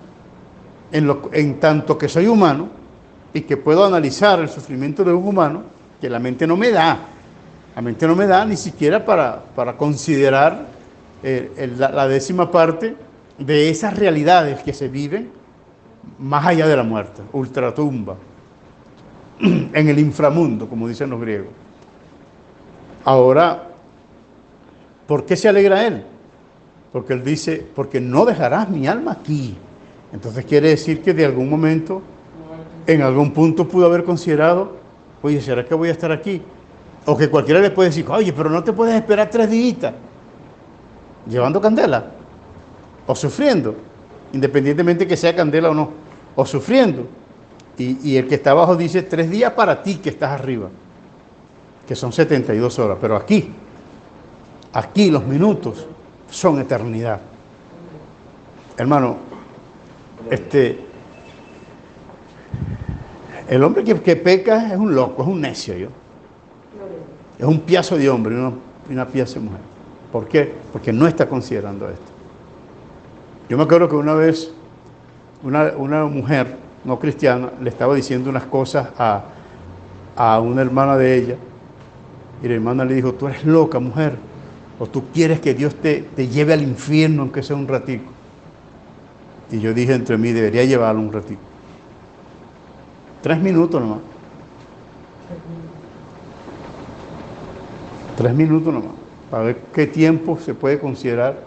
Speaker 1: en tanto que soy humano y que puedo analizar el sufrimiento de un humano, que la mente no me da. La mente no me da ni siquiera para considerar la décima parte de esas realidades que se viven más allá de la muerte, ultratumba, en el inframundo, como dicen los griegos. Ahora, ¿por qué se alegra él? Porque él dice, porque no dejarás mi alma aquí. Entonces quiere decir que de algún momento, en algún punto pudo haber considerado, oye, ¿será que voy a estar aquí? O que cualquiera le puede decir, oye, pero no te puedes esperar 3 días llevando candela, o sufriendo, independientemente que sea candela o no, o sufriendo. Y el que está abajo dice 3 días para ti que estás arriba, que son 72 horas. Pero aquí los minutos son eternidad. Hermano, el hombre que peca es un loco, es un necio, es un piazo de hombre y una piazo de mujer. ¿Por qué? Porque no está considerando esto. Yo me acuerdo que una vez una mujer no cristiana le estaba diciendo unas cosas a una hermana de ella, y la hermana le dijo: tú eres loca, mujer, o tú quieres que Dios te lleve al infierno aunque sea un ratico. Y yo dije entre mí: debería llevarlo un ratico. 3 minutos nomás. 3 minutos nomás, para ver qué tiempo se puede considerar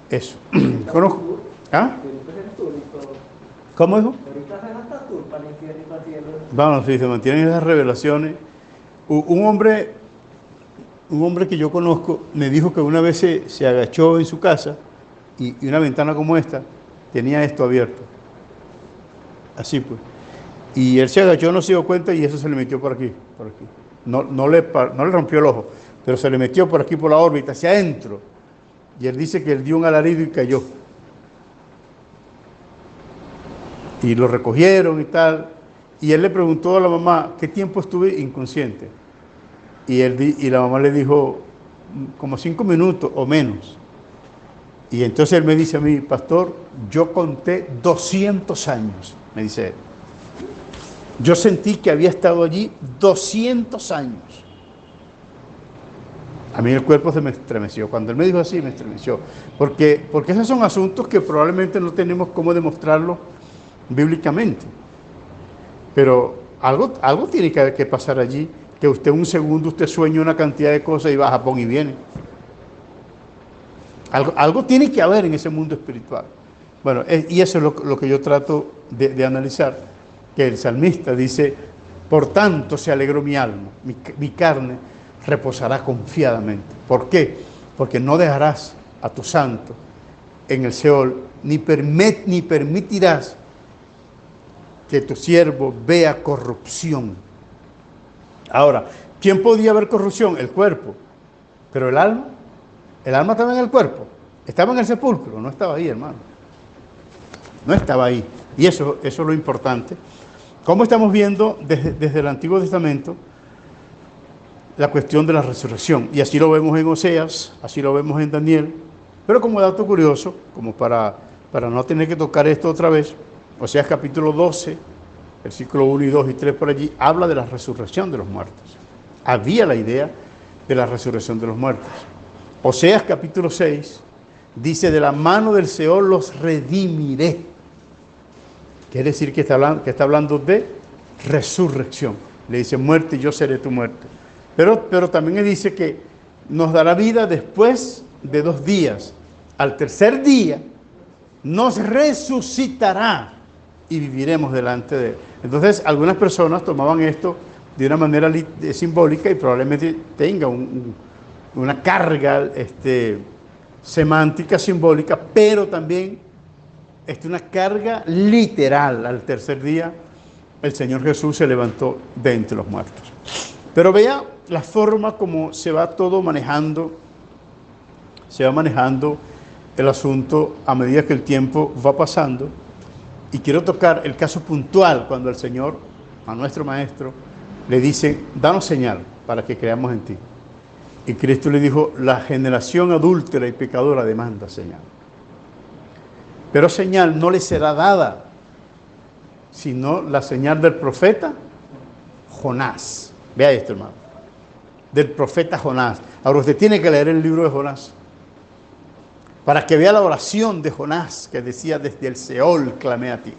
Speaker 1: eso. ¿Conozco? ¿Ah? ¿Cómo dijo? Vamos, sí, se mantienen esas revelaciones. Un hombre que yo conozco me dijo que una vez se agachó en su casa y una ventana como esta tenía esto abierto. Así pues. Y él se agachó, no se dio cuenta y eso se le metió por aquí, por aquí. No le rompió el ojo, pero se le metió por aquí, por la órbita, hacia adentro. Y él dice que él dio un alarido y cayó. Y lo recogieron y tal. Y él le preguntó a la mamá: ¿qué tiempo estuve inconsciente? Y la mamá le dijo: como 5 minutos o menos. Y entonces él me dice a mí: pastor, yo conté 200 años, me dice él. Yo sentí que había estado allí 200 años. A mí el cuerpo se me estremeció. Cuando él me dijo así, me estremeció. Porque esos son asuntos que probablemente no tenemos cómo demostrarlo bíblicamente. Pero algo tiene que pasar allí, que usted un segundo, usted sueña una cantidad de cosas y va a Japón y viene. Algo tiene que haber en ese mundo espiritual. Bueno, y eso es lo que yo trato de analizar, que el salmista dice: por tanto se alegró mi alma, mi carne reposará confiadamente. ¿Por qué? Porque no dejarás a tu santo en el Seol, ni permitirás que tu siervo vea corrupción. Ahora, ¿quién podía ver corrupción? El cuerpo. Pero el alma estaba en el cuerpo. Estaba en el sepulcro, no estaba ahí, hermano. No estaba ahí. Y eso es lo importante. ¿Cómo estamos viendo desde el Antiguo Testamento la cuestión de la resurrección? Y así lo vemos en Oseas, así lo vemos en Daniel. Pero como dato curioso, como para no tener que tocar esto otra vez, Oseas capítulo 12, versículo 1 y 2 y 3 por allí, habla de la resurrección de los muertos. Había la idea de la resurrección de los muertos. Oseas capítulo 6 dice: de la mano del Seol los redimiré. Quiere decir que está hablando de resurrección. Le dice: muerte, yo seré tu muerte. Pero también le dice que nos dará vida después de 2 días. Al tercer día nos resucitará y viviremos delante de él. Entonces, algunas personas tomaban esto de una manera simbólica y probablemente tenga una carga semántica, simbólica, pero también una carga literal. Al tercer día el Señor Jesús se levantó de entre los muertos. Pero vea la forma como se va todo manejando, el asunto a medida que el tiempo va pasando. Y quiero tocar el caso puntual cuando el Señor, a nuestro Maestro, le dice: danos señal para que creamos en ti. Y Cristo le dijo: la generación adúltera y pecadora demanda señal. Pero señal no le será dada, sino la señal del profeta Jonás. Vea esto, hermano. Del profeta Jonás. Ahora usted tiene que leer el libro de Jonás para que vea la oración de Jonás, que decía: desde el Seol clamé a ti.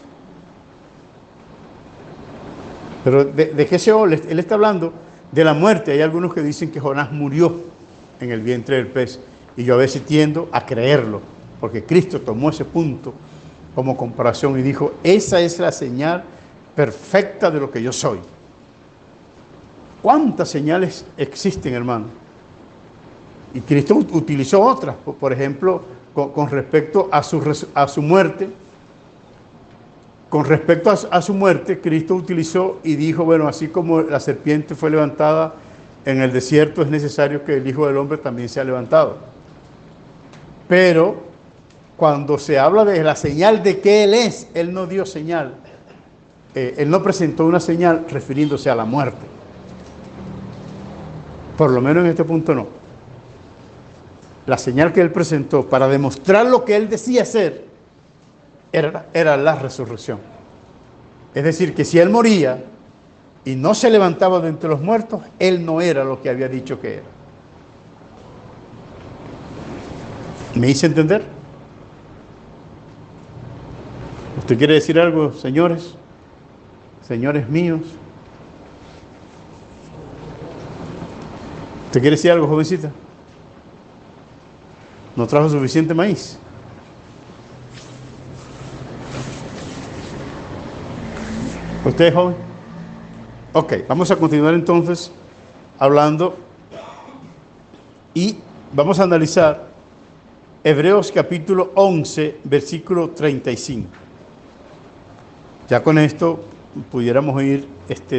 Speaker 1: Pero ¿de qué Seol? Él está hablando de la muerte. Hay algunos que dicen que Jonás murió en el vientre del pez, y yo a veces tiendo a creerlo, porque Cristo tomó ese punto como comparación y dijo: esa es la señal perfecta de lo que yo soy. ¿Cuántas señales existen, hermano? Y Cristo utilizó otras, por ejemplo, con respecto a su muerte. con respecto a su muerte, Cristo utilizó y dijo, bueno, así como la serpiente fue levantada en el desierto, es necesario que el Hijo del Hombre también sea levantado. Pero cuando se habla de la señal de que Él es, Él no dio señal. Él no presentó una señal refiriéndose a la muerte. Por lo menos en este punto no. La señal que Él presentó para demostrar lo que Él decía ser era la resurrección. Es decir, que si Él moría y no se levantaba de entre los muertos, Él no era lo que había dicho que era. ¿Me hice entender? ¿Usted quiere decir algo, señores? Señores míos. ¿Usted quiere decir algo, jovencita? ¿No trajo suficiente maíz? ¿Usted es joven? Ok, vamos a continuar entonces hablando y vamos a analizar Hebreos capítulo 11, versículo 35. Ya con esto pudiéramos ir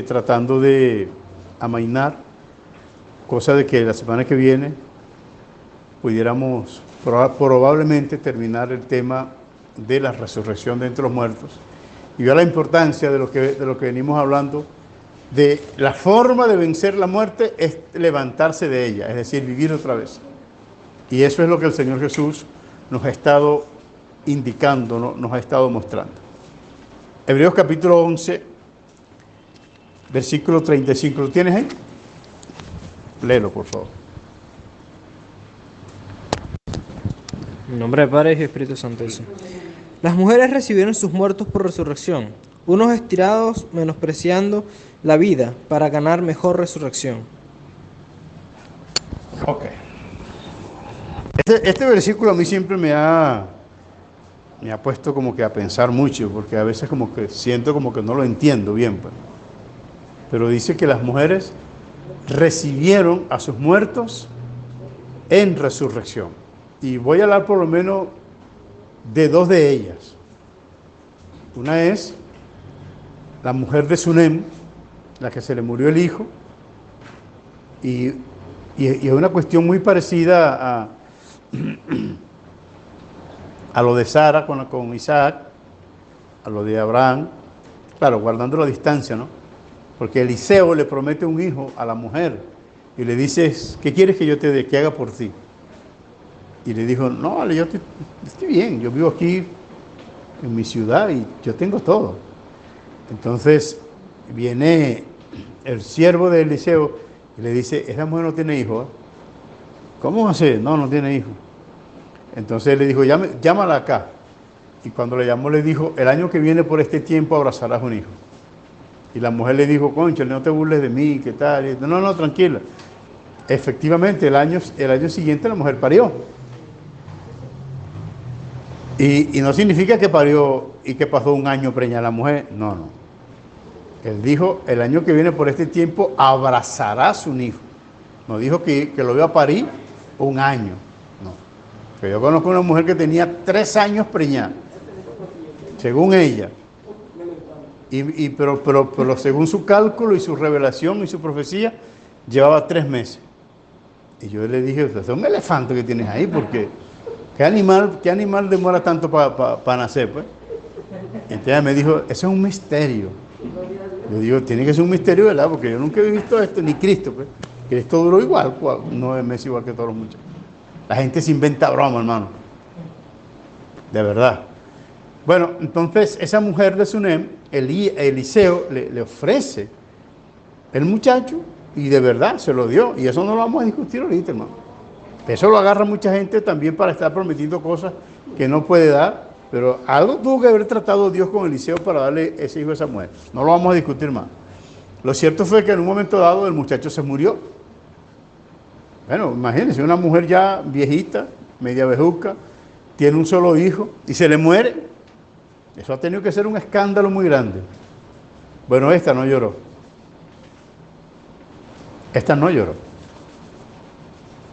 Speaker 1: tratando de amainar, cosa de que la semana que viene pudiéramos probablemente terminar el tema de la resurrección de entre los muertos y ver la importancia de lo que venimos hablando, de la forma de vencer la muerte es levantarse de ella, es decir, vivir otra vez. Y eso es lo que el Señor Jesús nos ha estado indicando, nos ha estado mostrando. Hebreos capítulo 11, versículo 35. ¿Lo tienes ahí? Léelo, por favor.
Speaker 2: En nombre del Padre y Espíritu Santo. Las mujeres recibieron sus muertos por resurrección, unos estirados menospreciando la vida para ganar mejor resurrección.
Speaker 1: Ok. Este versículo a mí siempre me ha puesto como que a pensar mucho, porque a veces como que siento como que no lo entiendo bien, pues. Pero dice que las mujeres recibieron a sus muertos en resurrección. Y voy a hablar por lo menos de dos de ellas. Una es la mujer de Sunem, la que se le murió el hijo, y es una cuestión muy parecida a lo de Sara con Isaac, a lo de Abraham, claro, guardando la distancia, ¿no? Porque Eliseo le promete un hijo a la mujer y le dice, ¿qué quieres que yo te dé, que haga por ti? Y le dijo, no, vale, yo estoy bien, yo vivo aquí en mi ciudad y yo tengo todo. Entonces viene el siervo de Eliseo y le dice, esa mujer no tiene hijo, ¿eh? ¿Cómo así? No tiene hijo. Entonces le dijo, llámala acá. Y cuando le llamó le dijo, el año que viene por este tiempo abrazarás un hijo. Y la mujer le dijo, concha, no te burles de mí, ¿qué tal? Y, no, tranquila. Efectivamente, el año siguiente la mujer parió. Y no significa que parió y que pasó un año preñada la mujer. No. Él dijo, el año que viene por este tiempo abrazarás un hijo. No dijo que lo iba a parir un año. No. Pero yo conozco una mujer que tenía 3 años preñada, según ella. Pero según su cálculo y su revelación y su profecía, llevaba 3 meses. Y yo le dije, es un elefante que tienes ahí, porque ¿qué animal demora tanto para nacer, pues? Entonces me dijo, eso es un misterio. Yo digo, tiene que ser un misterio, ¿verdad? Porque yo nunca he visto esto, ni Cristo, pues. Cristo duró igual, 9 meses igual que todos los muchachos. La gente se inventa broma, hermano. De verdad. Bueno, entonces esa mujer de Sunem, Eliseo le ofrece el muchacho y de verdad se lo dio. Y eso no lo vamos a discutir ahorita, hermano. Eso lo agarra mucha gente también para estar prometiendo cosas que no puede dar. Pero algo tuvo que haber tratado Dios con Eliseo para darle ese hijo a esa mujer. No lo vamos a discutir más. Lo cierto fue que en un momento dado el muchacho se murió. Bueno, imagínense, una mujer ya viejita, media bejuca, tiene un solo hijo y se le muere. Eso ha tenido que ser un escándalo muy grande. Bueno, esta no lloró. Esta no lloró.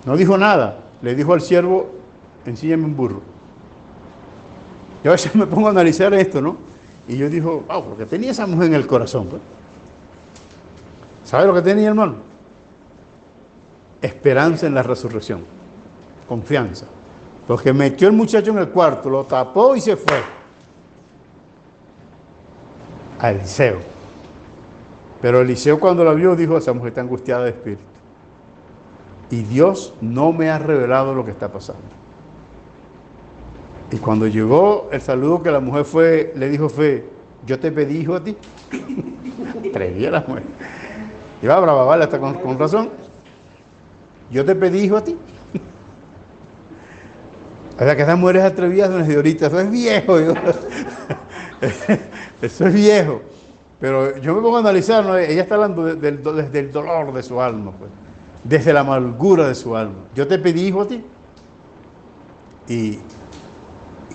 Speaker 1: No dijo nada. Le dijo al siervo, ensíñame un burro. Yo a veces me pongo a analizar esto, ¿no? Y yo dijo, wow, porque tenía esa mujer en el corazón. Pues. ¿Sabe lo que tenía, hermano? Esperanza en la resurrección, confianza. Porque metió el muchacho en el cuarto, lo tapó y se fue a Eliseo. Pero Eliseo cuando la vio dijo, esa mujer está angustiada de espíritu. Y Dios no me ha revelado lo que está pasando. Y cuando llegó el saludo que la mujer fue, le dijo fue, yo te pedí hijo a ti. Atrevía la mujer. Iba brava, vale, hasta con razón. Yo te pedí hijo a ti. O sea que esas mujeres atrevidas desde ahorita, eso es viejo. Eso es viejo. Pero yo me pongo a analizar, ¿no? Ella está hablando desde el dolor de su alma, pues, desde la amargura de su alma. Yo te pedí hijo a ti.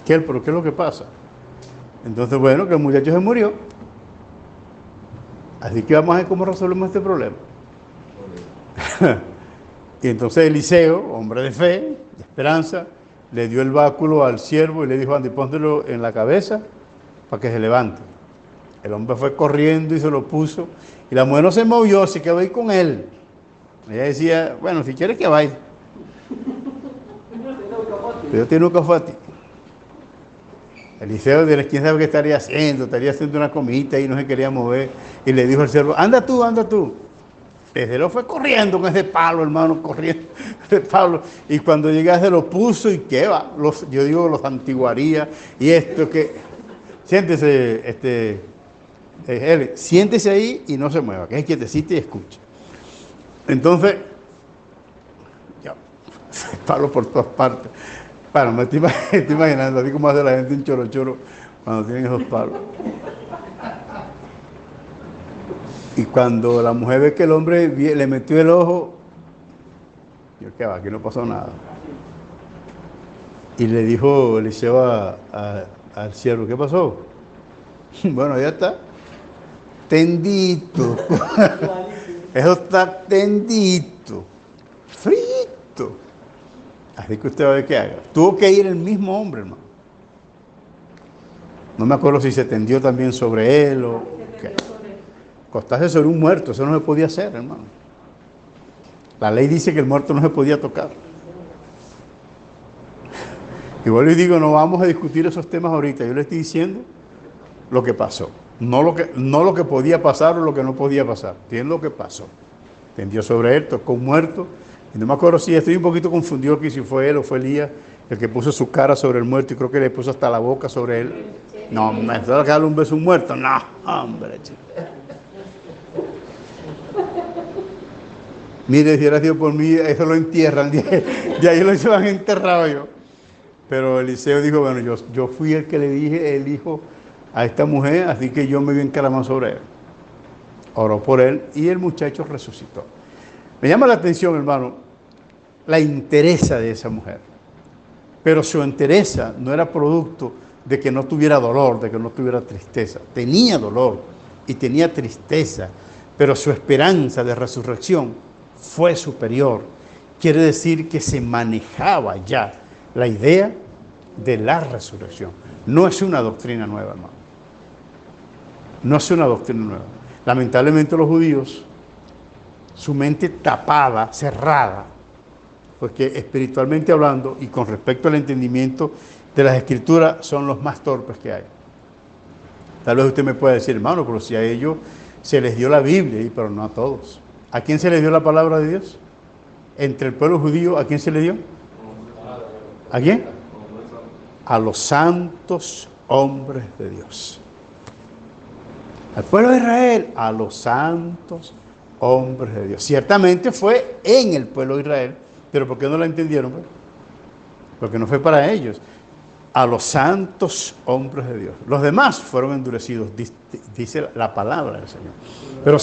Speaker 1: ¿Pero qué es lo que pasa? Entonces, bueno, que el muchacho se murió. Así que vamos a ver cómo resolvemos este problema. Y entonces Eliseo, hombre de fe, de esperanza, le dio el báculo al siervo y le dijo, anda, póntelo en la cabeza para que se levante. El hombre fue corriendo y se lo puso. Y la mujer no se movió, se quedó ahí con él. Ella decía, bueno, si quieres que vaya. Pero yo tengo un café a ti. Eliseo, quién sabe qué estaría haciendo una comidita y no se quería mover. Y le dijo al siervo, anda tú, anda tú. Desde lo fue corriendo con ese palo, hermano, corriendo ese palo. Y cuando llegase lo puso y qué va. Yo digo, los antiguaría. Y esto que, siéntese, siéntese ahí y no se mueva, que es quietecito y escuche. Entonces, ya, palo por todas partes. Bueno, me estoy imaginando así como hace la gente un choro cuando tienen esos palos. Y cuando la mujer ve que el hombre le metió el ojo, yo, ¿qué va? Aquí no pasó nada. Y le dijo Eliseo al siervo, ¿qué pasó? Bueno, ya está. Tendito. Eso está tendito. Frito. Así que usted va a ver qué haga. Tuvo que ir el mismo hombre, hermano. No me acuerdo si se tendió también sobre él o qué. Acostarse sobre un muerto, eso no se podía hacer, hermano. La ley dice que el muerto no se podía tocar. Igual les digo, no vamos a discutir esos temas ahorita. Yo le estoy diciendo lo que pasó. No lo que podía pasar o lo que no podía pasar. Tiene lo que pasó. Tendió sobre él, tocó un muerto. Y no me acuerdo si estoy un poquito confundido aquí si fue él o fue Elías el que puso su cara sobre el muerto y creo que le puso hasta la boca sobre él. No, me está a darle un beso a un muerto. No, hombre, chico. Mire, si hubiera sido por mí, eso lo entierran. De ahí lo llevan enterrado yo. Pero Eliseo dijo, bueno, yo fui el que le dije el hijo a esta mujer, así que yo me voy a encaramar sobre él. Oró por él y el muchacho resucitó. Me llama la atención, hermano, la entereza de esa mujer. Pero su entereza no era producto de que no tuviera dolor, de que no tuviera tristeza. Tenía dolor y tenía tristeza, pero su esperanza de resurrección fue superior. Quiere decir que se manejaba ya la idea de la resurrección. No es una doctrina nueva, hermano. No es una doctrina nueva. Lamentablemente los judíos, su mente tapada, cerrada, porque espiritualmente hablando y con respecto al entendimiento de las Escrituras son los más torpes que hay. Tal vez usted me pueda decir, hermano, pero si a ellos se les dio la Biblia, pero no a todos. ¿A quién se les dio la palabra de Dios? Entre el pueblo judío, ¿a quién se le dio? ¿A quién? A los santos hombres de Dios. Al pueblo de Israel, a los santos hombres de Dios. Ciertamente fue en el pueblo de Israel, pero ¿por qué no la entendieron? Porque no fue para ellos. A los santos hombres de Dios. Los demás fueron endurecidos, dice la palabra del Señor. Pero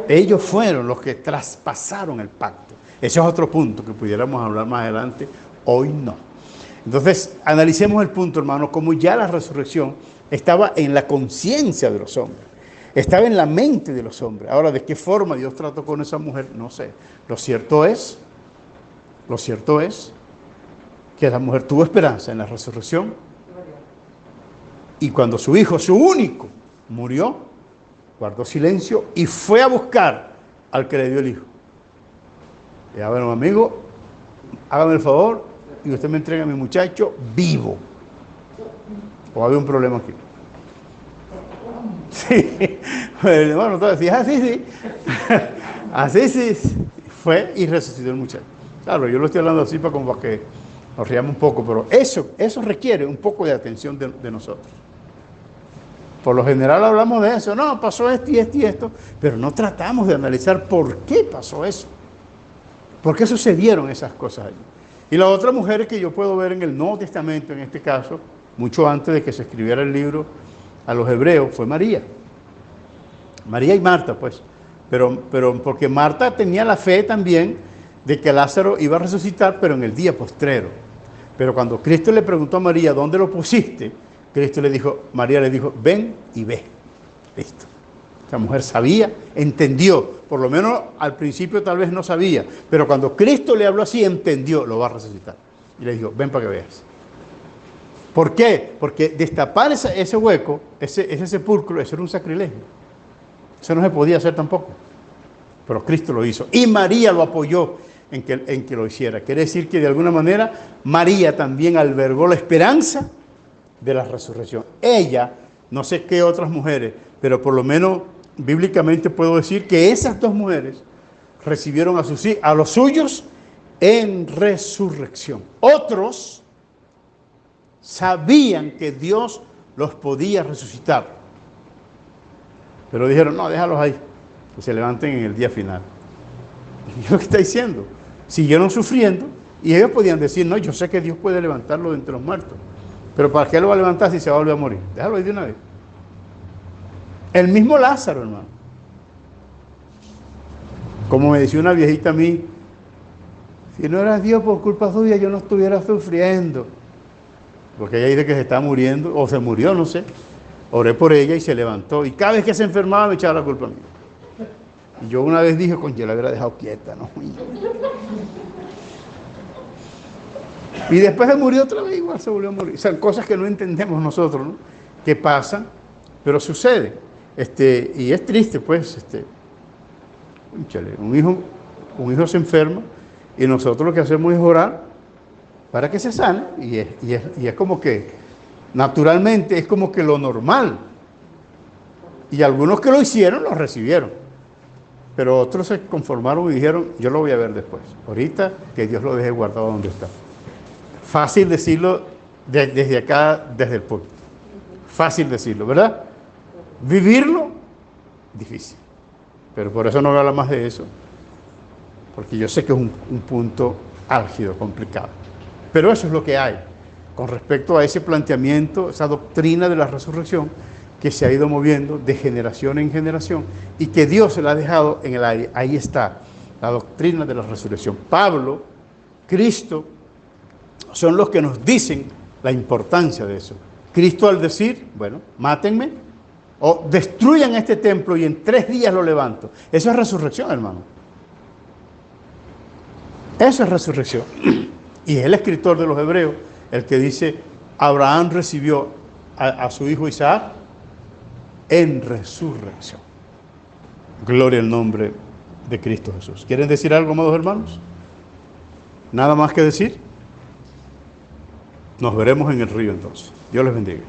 Speaker 1: ellos fueron los que traspasaron el pacto. Ese es otro punto que pudiéramos hablar más adelante. Hoy no. Entonces, analicemos el punto, hermano, como ya la resurrección estaba en la conciencia de los hombres. Estaba en la mente de los hombres. Ahora, ¿de qué forma Dios trató con esa mujer? No sé. Lo cierto es que la mujer tuvo esperanza en la resurrección Y cuando su hijo, su único, murió, guardó silencio y fue a buscar al que le dio el hijo. Y a ver, amigo, hágame el favor y usted me entrega a mi muchacho vivo. ¿O había un problema aquí? Sí, bueno, entonces, así, sí. Así sí, fue y resucitó el muchacho. Claro, yo lo estoy hablando así para como para que nos riamos un poco, pero eso requiere un poco de atención de nosotros. Por lo general hablamos de eso, no, pasó esto y esto y esto, pero no tratamos de analizar por qué pasó eso. ¿Por qué sucedieron esas cosas allí? Y la otra mujer que yo puedo ver en el Nuevo Testamento, en este caso, mucho antes de que se escribiera el libro a los hebreos, fue María. María y Marta, pues. Pero porque Marta tenía la fe también de que Lázaro iba a resucitar, pero en el día postrero. Pero cuando Cristo le preguntó a María, ¿dónde lo pusiste? María le dijo, ven y ve. Listo. Esa mujer sabía, entendió, por lo menos al principio tal vez no sabía, pero cuando Cristo le habló así, entendió, lo va a resucitar. Y le dijo, ven para que veas. ¿Por qué? Porque destapar ese hueco, ese sepulcro, eso era un sacrilegio. Eso no se podía hacer tampoco. Pero Cristo lo hizo. Y María lo apoyó en que lo hiciera. Quiere decir que de alguna manera María también albergó la esperanza de la resurrección. Ella, no sé qué otras mujeres, pero por lo menos bíblicamente puedo decir que esas dos mujeres recibieron a los suyos en resurrección. Otros sabían que Dios los podía resucitar, pero dijeron, no, déjalos ahí, que se levanten en el día final. Y es lo que está diciendo. Siguieron sufriendo y ellos podían decir, no, yo sé que Dios puede levantarlo de entre los muertos, pero ¿para qué lo va a levantar si se va a volver a morir? Déjalo ahí de una vez. El mismo Lázaro, hermano. Como me decía una viejita a mí, si no era Dios por culpa suya, yo no estuviera sufriendo. Porque ella dice que se está muriendo, o se murió, no sé. Oré por ella y se levantó. Y cada vez que se enfermaba me echaba la culpa a mí. Y yo una vez dije, yo la hubiera dejado quieta, ¿no? Y después se murió otra vez, igual se volvió a morir. O sea, cosas que no entendemos nosotros, ¿no? Que pasan, pero sucede. Y es triste, pues, un hijo se enferma y nosotros lo que hacemos es orar para que se sane. Y es como que, naturalmente, es como que lo normal. Y algunos que lo hicieron, lo recibieron. Pero otros se conformaron y dijeron, yo lo voy a ver después. Ahorita, que Dios lo deje guardado donde está. Fácil decirlo desde acá, desde el púlpito. Fácil decirlo, ¿verdad? Vivirlo, difícil. Pero por eso no voy a hablar más de eso. Porque yo sé que es un punto álgido, complicado. Pero eso es lo que hay con respecto a ese planteamiento, esa doctrina de la resurrección que se ha ido moviendo de generación en generación y que Dios se la ha dejado en el aire. Ahí está, la doctrina de la resurrección. Pablo, Cristo, son los que nos dicen la importancia de eso. Cristo al decir, bueno, mátenme o destruyan este templo y en 3 días lo levanto. Eso es resurrección, hermano. Eso es resurrección. Y es el escritor de los Hebreos el que dice, Abraham recibió a su hijo Isaac en resurrección. Gloria al nombre de Cristo Jesús. ¿Quieren decir algo, amados hermanos? ¿Nada más que decir? Nos veremos en el río entonces. Dios les bendiga.